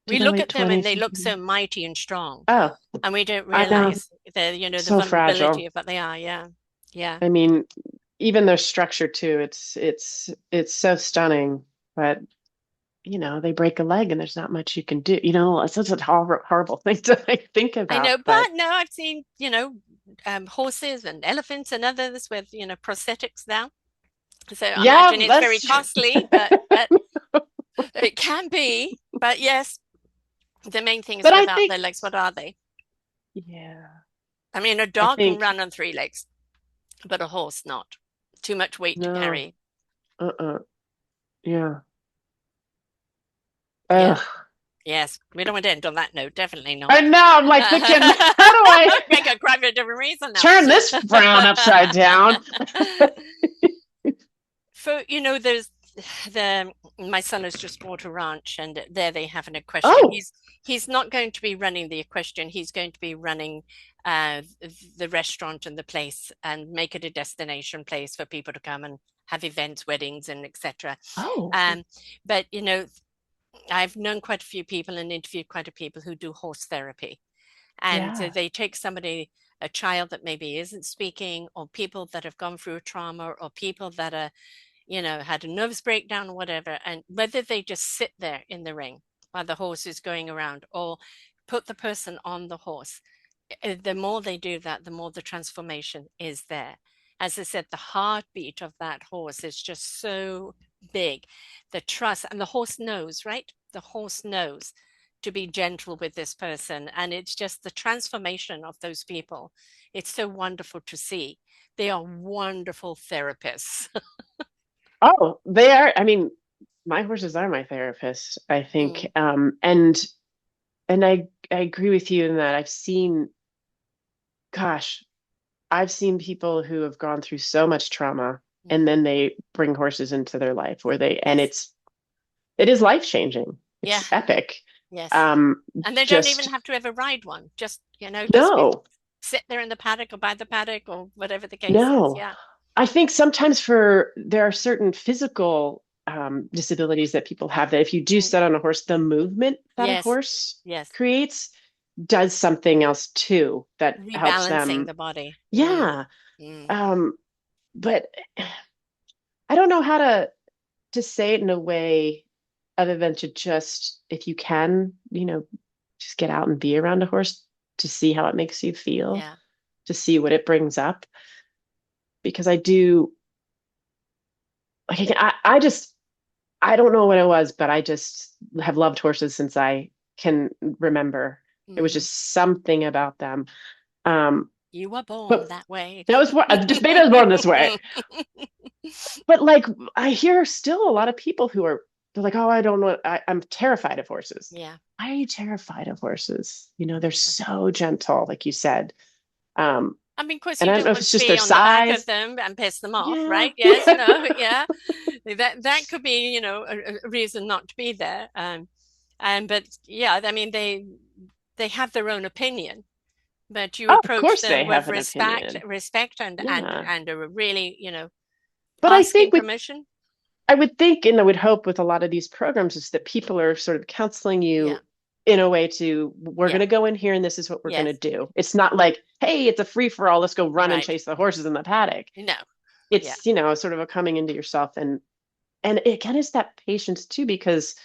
We Did I look wait at them 20 and they look something? so mighty and strong, Oh, and we don't I know. realize the So vulnerability fragile. of what they are. Yeah. Yeah. I mean, even their structure too, it's so stunning, but they break a leg and there's not much you can do. It's such a horrible thing to like think I about, know, but but no, I've seen, horses and elephants and others with, prosthetics now. So I yeah, imagine it's very that's costly, but it can be. But yes, the main thing is but I without think their legs, what are they? yeah, I mean, a I dog can think run on three legs, but a horse not. Too much weight to no. carry. Uh-uh. Yeah. Yeah. Ugh. Yes. We don't want to end on that note. Definitely I not. know. I'm like thinking, how do I Make a cry for a different reason now. turn this frown upside down? For there's the my son has just bought a ranch, and there they have an equestrian. Oh, He's not going to be running the equestrian. He's going to be running uh, the restaurant and the place, and make it a destination place for people to come and have events, weddings, and etc. oh, Um, but I've known quite a few people and interviewed quite a few people who do horse therapy, and yeah. they take somebody, a child that maybe isn't speaking, or people that have gone through a trauma, or people that are had a nervous breakdown or whatever, and whether they just sit there in the ring while the horse is going around, or put the person on the horse, the more they do that, the more the transformation is there. As I said, the heartbeat of that horse is just so big. The trust, and the horse knows, right? The horse knows to be gentle with this person. And it's just the transformation of those people. It's so wonderful to see. They are wonderful therapists. Oh, they are. I mean, my horses are my therapist, I think. Mm, And I agree with you in that gosh, I've seen people who have gone through so much trauma and mm. then they bring horses into their life and Yes. it is life changing. Yeah. It's epic. Yes. And they don't even Just have to ever ride one. Just no, sit there in the paddock or by the paddock or whatever the case is. no. Yeah. I think sometimes there are certain physical disabilities that people have that if you do Mm. sit on a horse, the movement that a Yes. horse Yes. creates does something else too that helps Rebalancing them. the body. Mm, Yeah. mm. Um, but I don't know how to say it in a way other than to just, if you can, just get out and be around a horse to see how it makes you feel, Yeah. to see what it brings up. Because I do, like, I don't know what it was, but I just have loved horses since I can remember. It was Hmm. just something about them. Um, You were born but that way. that was what just maybe I was born this way. But like I hear still a lot of people they're like, oh, I don't know. I'm terrified of horses. Yeah. Why are you terrified of horses? They're so gentle, like you said. Um, I mean, of course, and you I don't don't know if want it's to just be their on the back of size. them and piss them off, Yeah. right? Yes, no, yeah. That could be, a reason not to be there. And but yeah, I mean, they have their own opinion, but you Oh, of approach course they them with have an opinion. respect, Yeah. and a really, But I asking think permission. I would think and I would hope with a lot of these programs is that people are sort of counseling Yeah, you in a way to, we're going yeah, to go in here and this is what we're going to yes, do. It's not like, hey, it's a free for all. Let's go run and right. chase the horses in the paddock. No, yeah, It's, sort of a coming into yourself and it kind of is that patience too, because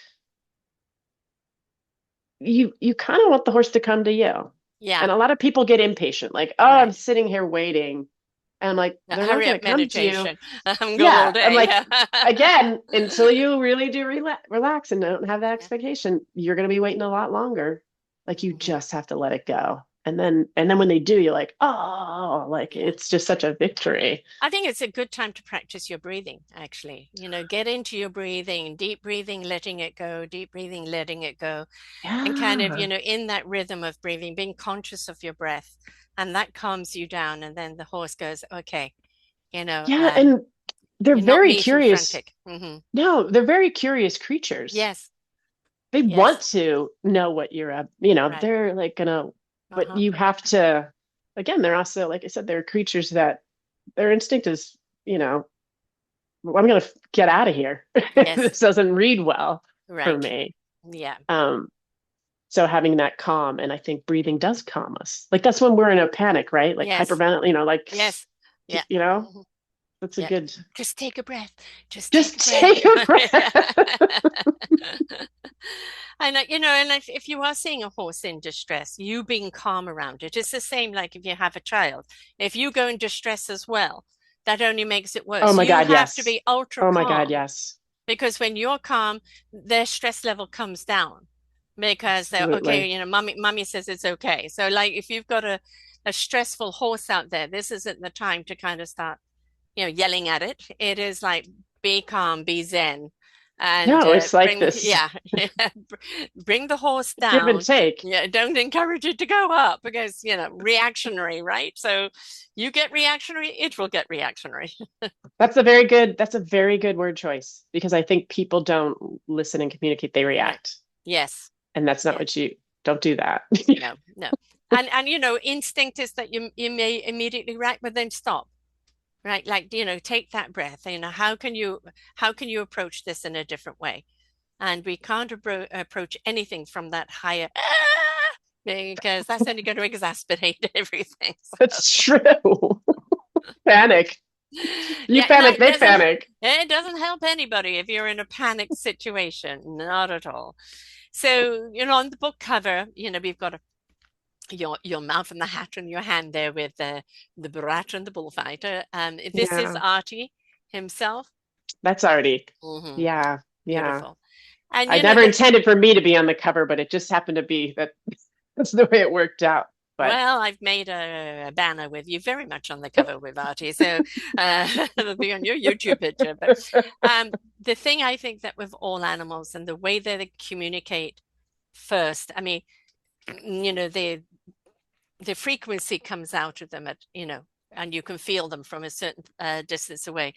you kind of want the horse to come to you. yeah, And a lot of people get impatient, like, oh, I'm right. sitting here waiting. And I'm like, they're not Hurry going up to come to you. meditation. I'm good all Yeah. I'm day. like, Yeah. again, until you really do relax and don't have that Yeah. expectation, you're going to be waiting a lot longer. Like you Mhm. just have to let it go. And then when they do, you're like, oh, like Yeah. it's just such a victory. I think it's a good time to practice your breathing, actually. Get into your deep breathing, letting it go, deep breathing, letting it go, and kind of, Yeah. in that rhythm of breathing, being conscious of your breath, and that calms you down. And then the horse goes, okay, Yeah. And they're you're not very neat and curious. frantic. Hmm. No, they're very curious creatures. Yes, They want yes, to know what you're up, right. they're like gonna, but Uh-huh. you have to, again, they're also, like I said, they're creatures that their instinct is, well, I'm gonna get out of here. Yes, This doesn't read well for right. me. Yeah. Um, So having that calm, and I think breathing does calm us. Like that's when we're in a panic, right? Like Yes. hyperventilate, like, Yes. Yeah. you know, Mhm. that's a Yeah. good, Just take a breath. Just take just a breath. take a breath. And if you are seeing a horse in distress, you being calm around it, it's the same like if you have a child. If you go in distress as well, that only makes it Oh worse. my You God, have to yes. be ultra Oh my God, calm yes. because when you're calm, their stress level comes down because they're okay. Absolutely. Mommy says it's okay. So like if you've got a stressful horse out there, this isn't the time to kind of start yelling at it. It is like be calm, be zen, and No, it's like bring this yeah, bring the horse give and down. take. Yeah, don't encourage it to go up because reactionary, right? So you get reactionary, it will get reactionary. That's a very good word choice because I think people don't listen and communicate, they No, react. yes, And that's not yeah, what you don't do that. no, no, and instinct is that you may immediately react, but then stop. Right, like take that breath. How can you approach this in a different way? And we can't approach anything from that higher because that's only going to exacerbate everything. So, It's true. Panic. You yeah, and panic, that they doesn't panic. it doesn't help anybody if you're in a panic situation, not at all. So, on the book cover, we've got your mouth and the hat in your hand there with the Brat and the Bullfighter. This is Yeah, Artie himself. that's already. Hmm. Yeah, yeah. Beautiful. And I never intended for me to be on the cover, but it just happened to be that that's the way it worked out. But well, I've made a banner with you very much on the cover with Artie, so it'll be on your YouTube picture. But the thing I think that with all animals and the way that they communicate first, I mean, the frequency comes out of them and you can feel them from a certain distance away.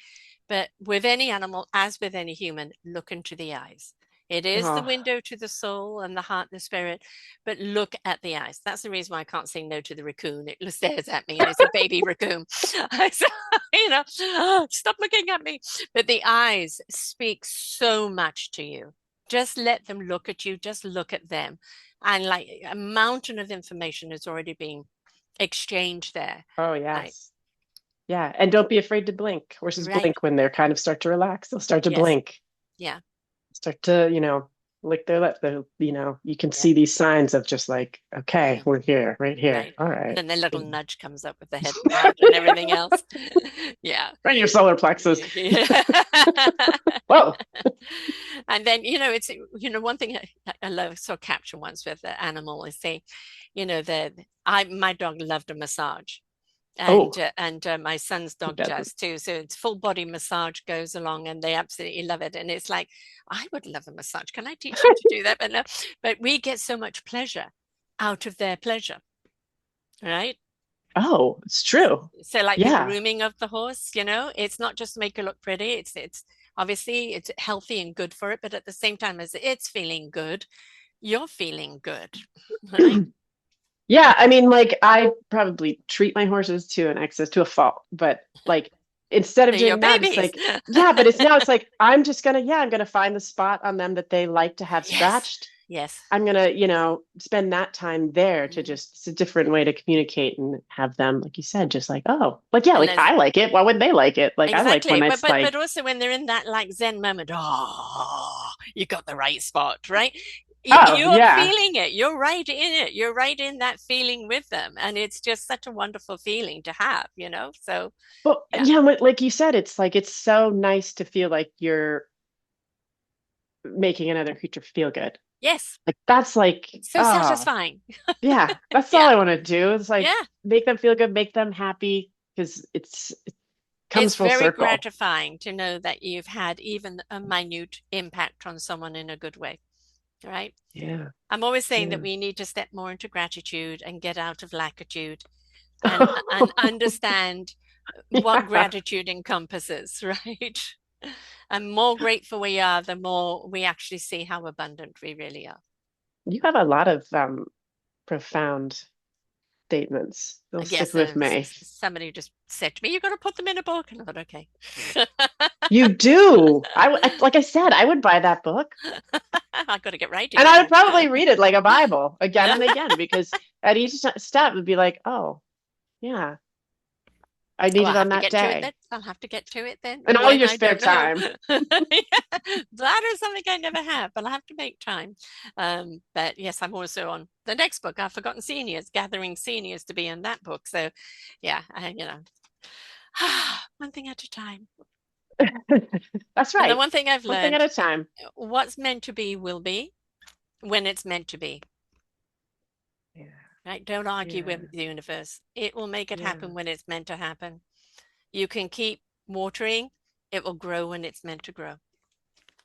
But with any animal, as with any human, look into the eyes. It is the oh, window to the soul and the heart and the spirit, but look at the eyes. That's the reason why I can't say no to the raccoon. It stares at me and it's a baby raccoon. So, stop looking at me. But the eyes speak so much to you. Just let them look at you, just look at them. And like a mountain of information has already been exchanged there. oh Right. yes. Yeah, and don't be afraid to blink. Horses Right. blink when they're kind of start to relax. They'll start to Yes. blink, Yeah. start to, lick their lip. You can Yeah. see these signs of just like, okay, Mhm. we're here, right here. Right. All And right. then the little nudge comes up with the head nod and everything else. Yeah. Right in your solar plexus. Yeah. Whoa. And then, it's, one thing I love, saw a caption once with the animal is saying, that my dog loved a massage. Oh, And my son's who dog doesn't? does too. So it's full body massage goes along, and they absolutely love it. And it's like, I would love a massage. Can I teach you to do that? But no, but we get so much pleasure out of their pleasure, right? Oh, it's true. So like the Yeah. grooming of the horse, it's not just make it look pretty. It's obviously it's healthy and good for it, but at the same time as it's feeling good, you're feeling good, right? Yeah, I mean, like I probably treat my horses to an excess to a fault, but like instead of They're your doing that, it's babies. like, yeah, but it's like I'm gonna find the spot on them that they like to have Yes. scratched. Yes. I'm gonna, spend that time there to Mhm. just, it's a different way to communicate and have them, like you said, just like, oh, like, yeah, And like there's I like it. Why wouldn't they like it? Like I like exactly, when but it's but but like, also when they're in that like Zen moment, oh, you got the right spot, right? oh, You're yeah. feeling it. You're right in it. You're right in that feeling with them, and it's just such a wonderful feeling to have. So Well, yeah, yeah, like you said, it's like it's so nice to feel like you're making another creature feel good. yes, Like that's like, so satisfying. yeah, that's all Yeah, I want to do. It's like yeah. make them feel good, make them happy because it comes It's full very circle. gratifying to know that you've had even a minute impact on someone in a good way, right? Yeah. I'm always saying that Yeah. we need to step more into gratitude and get out of lackitude and understand what Yeah. gratitude encompasses, right? And more grateful we are, the more we actually see how abundant we really are. You have a lot of profound statements. They'll stick Yes, with me. somebody just said to me, "You've got to put them in a book," and I thought, okay. You do. Like I said, I would buy that book I got to get writing and I would again. probably read it like a Bible again and again because at each step it'd be like, oh, yeah, I Oh, need I'll it on have to that get to it then. day. I'll have to get to it then. And all When, your I spare don't know. time. Yeah, that is something I never have, but I'll have to make time. But yes, I'm also on the next book, I've Forgotten Seniors, gathering seniors to be in that book. So yeah, one thing at a time. That's And the right. one thing I've One thing at learned, a time. what's meant to be will be when it's meant to be. Yeah, Right? Don't argue yeah, with the universe. It will make it yeah, happen when it's meant to happen. You can keep watering, it will grow when it's meant to grow.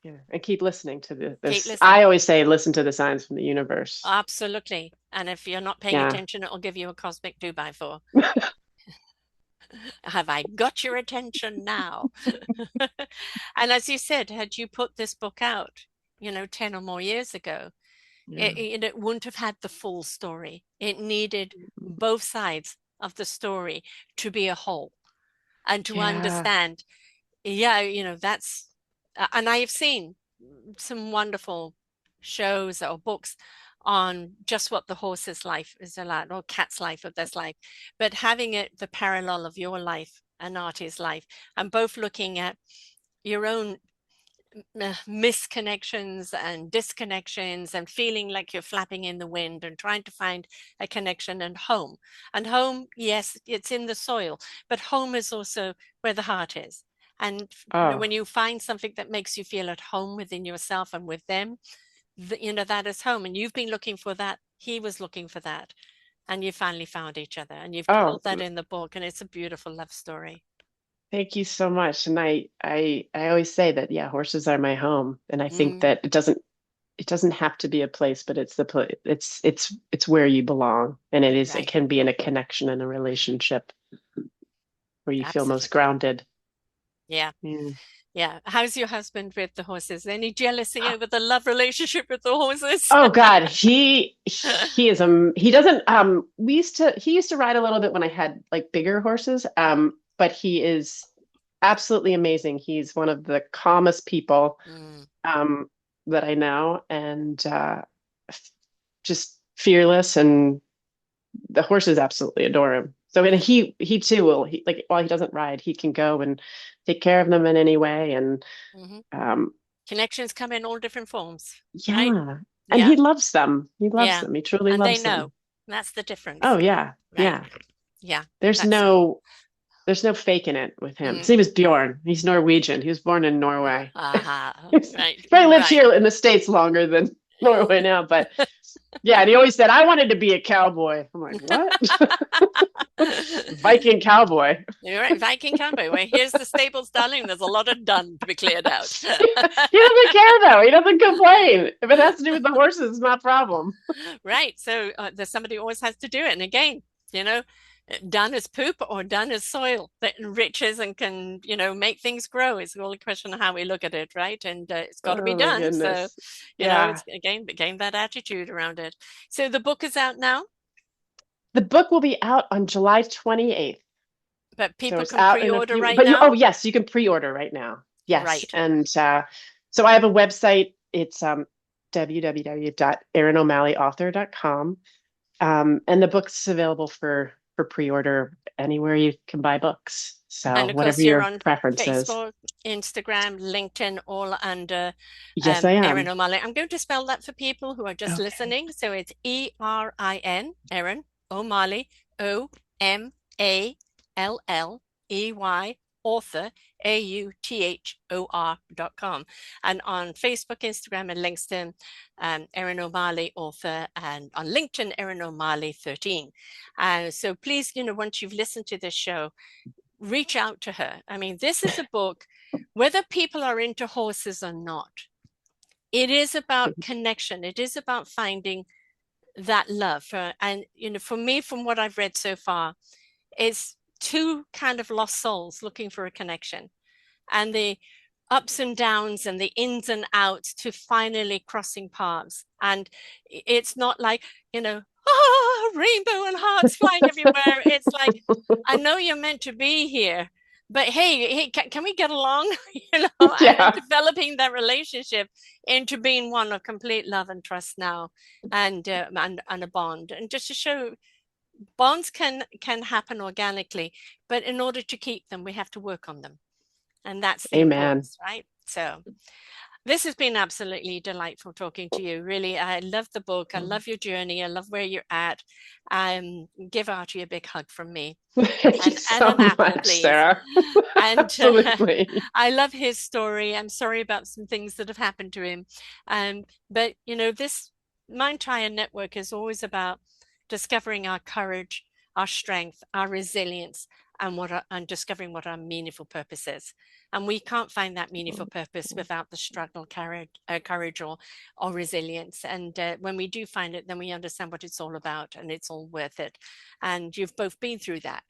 yeah. And keep listening to Keep this. listening. I always say, listen to the signs from the universe. Absolutely. And if you're not paying Yeah. attention, it'll give you a cosmic 2x4. Have I got your attention now? And as you said, had you put this book out, 10 or more years ago, Yeah. it wouldn't have had the full story. It needed both sides of the story to be a whole and to Yeah. understand. Yeah, that's, and I have seen some wonderful shows or books on just what the horse's life is like, or cat's life, or this life, but having it the parallel of your life and Artie's life, and both looking at your own misconnections and disconnections and feeling like you're flapping in the wind and trying to find a connection. And home, yes, it's in the soil, but home is also where the heart is. And Oh, when you find something that makes you feel at home within yourself and with them, that is home. And you've been looking for that, he was looking for that, and you finally found each other, and you've oh, told that in the book, and it's a beautiful love story. thank you so much. And I always say that, yeah, horses are my home. And I think Mm, that it doesn't have to be a place, but it's the place, it's where you belong. And it right. can be in a connection and a relationship where you feel most Absolutely. grounded. Yeah. Yeah. Yeah. How's your husband with the horses? Any jealousy over the love relationship with the horses? Oh God, he is he doesn't he used to ride a little bit when I had like bigger horses, but he is absolutely amazing. He's one of the calmest people Mm, um that I know, and just fearless, and the horses absolutely adore him. So, and mm, he too will, like, while he doesn't ride, he can go and take care of them in any way. And hmm. um Connections come in all different forms, right? yeah, and Yeah. he loves Yeah. them, he truly And they loves know. them. That's the Oh difference, yeah, right? yeah. Yeah. There's That's no there's no faking it with him. His mm, name is Bjorn. He's Norwegian. He was born in Norway. He's right. probably lived Right. here in the States longer than Norway now, but yeah, and he always said, I wanted to be a cowboy. I'm like, what? Viking cowboy. You're right, Viking cowboy. Well, here's the stables, darling. There's a lot of dung to be cleared out. He doesn't care though. He doesn't complain. If it has to do with the horses, it's not a problem. Right. So there's somebody who always has to do it. And again, you know, done as poop or done as soil that enriches and can, make things grow. It's all a question of how we look at it, right? And it's got to be Oh my done. So, goodness. Yeah. it's again that attitude around it. So the book is out now, The book will be out on July 28th. but So people it's can out in a pre-order few, right but now. oh yes, you can pre-order right now. Yes. Right. And so I have a website. It's www.erinomalleyauthor.com. And the book's available for pre-order anywhere you can buy books. So And of whatever course, you're your on preference is. Facebook, Instagram, LinkedIn, all under Yes, I Erin am. O'Malley. I'm going to spell that for people who are just Okay. listening. So it's Erin, Erin O'Malley, Omalley, author, author.com. And on Facebook, Instagram, and LinkedIn, Erin O'Malley, author, and on LinkedIn, Erin O'Malley 13. So please, once you've listened to this show, reach out to her. I mean, this is a book, whether people are into horses or not, it is about connection. It is about finding that love. And, for me, from what I've read so far, it's two kind of lost souls looking for a connection, and the ups and downs and the ins and outs to finally crossing paths. And it's not like, rainbow and hearts flying everywhere. It's like, I know you're meant to be here. but hey, can we get along? And Yeah. developing that relationship into being one of complete love and trust now, and a bond, and just to show bonds can happen organically, but in order to keep them, we have to work on them, and that's the Amen. importance, right? So this has been absolutely delightful talking to you. Really, I love the book. I love your journey. I love where you're at. Give Archie a big hug from me. Thank you And so an apple, much, please. Sarah. And Absolutely. I love his story. I'm sorry about some things that have happened to him. But this Mind Triad Network is always about discovering our courage, our strength, our resilience, and discovering what our meaningful purpose is. And we can't find that meaningful purpose without the struggle, courage or resilience. And when we do find it, then we understand what it's all about, and it's all worth it. And you've both been through that.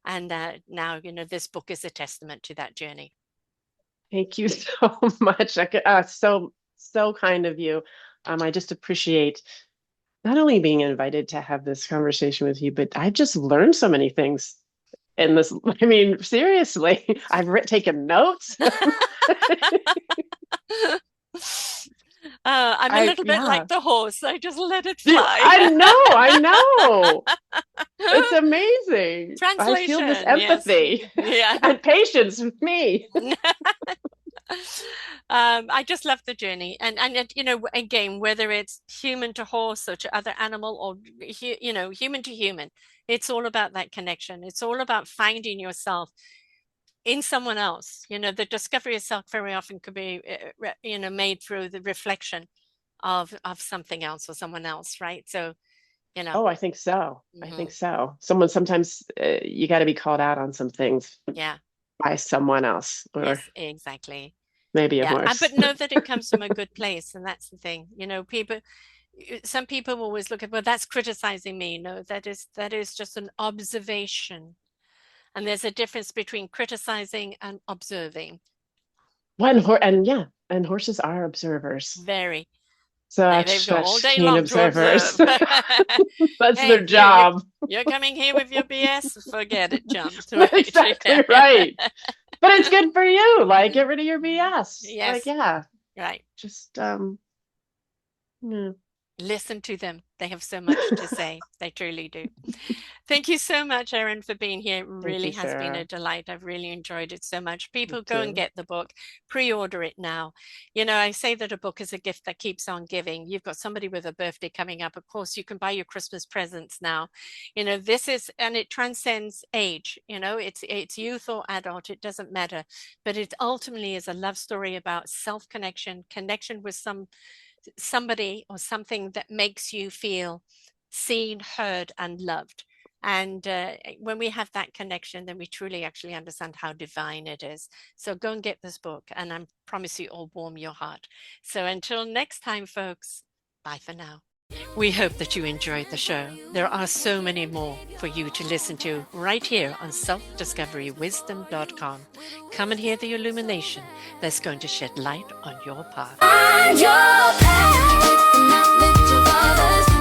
And now, this book is a testament to that journey. Thank you so much. So kind of you. I just appreciate not only being invited to have this conversation with you, but I've just learned so many things in this. I mean, seriously, I've taken notes. I'm a little bit like the horse. I just let it fly. I know. It's amazing. I feel this Translation, empathy yes. and patience with me. I just love the journey, and again, whether it's human to horse or to other animal, or human to human, it's all about that connection. It's all about finding yourself in someone else. The discovery of self very often could be made through the reflection of something else or someone else, right? So Oh, I think so. I Mhm. think so. Sometimes you got to be called out on some things Yeah, by someone else, or yes, exactly. maybe a Yeah, horse. but know that it comes from a good place, and that's the thing. Some people always look at, well, that's criticizing me. No, that is just an observation, and there's a difference between criticizing and observing. And horses are observers. Very. They've got all Such day keen long to observers. observe. That's Hey, their job. you're coming here with your BS? Forget it, chums. That's exactly right. But it's good for you. Like, get rid of your BS. Yes. Like, yeah. Right. Just yeah. Listen to them. They have so much to say. They truly do. Thank you so much, Erin, for being here. It really has been a delight. I've really enjoyed it so much. People, go and get the book. Pre-order it now. I say that a book is a gift that keeps on giving. You've got somebody with a birthday coming up. Of course, you can buy your Christmas presents now. This is, and it transcends age. It's youth or adult. It doesn't matter. But it ultimately is a love story about self-connection, connection with somebody or something that makes you feel seen, heard, and loved. And when we have that connection, then we truly actually understand how divine it is. So go and get this book, and I promise you, it'll warm your heart. So until next time, folks, bye for now. We hope that you enjoyed the show. There are so many more for you to listen to right here on selfdiscoverywisdom.com. Come and hear the illumination that's going to shed light on your path. Find your path with the knowledge of others.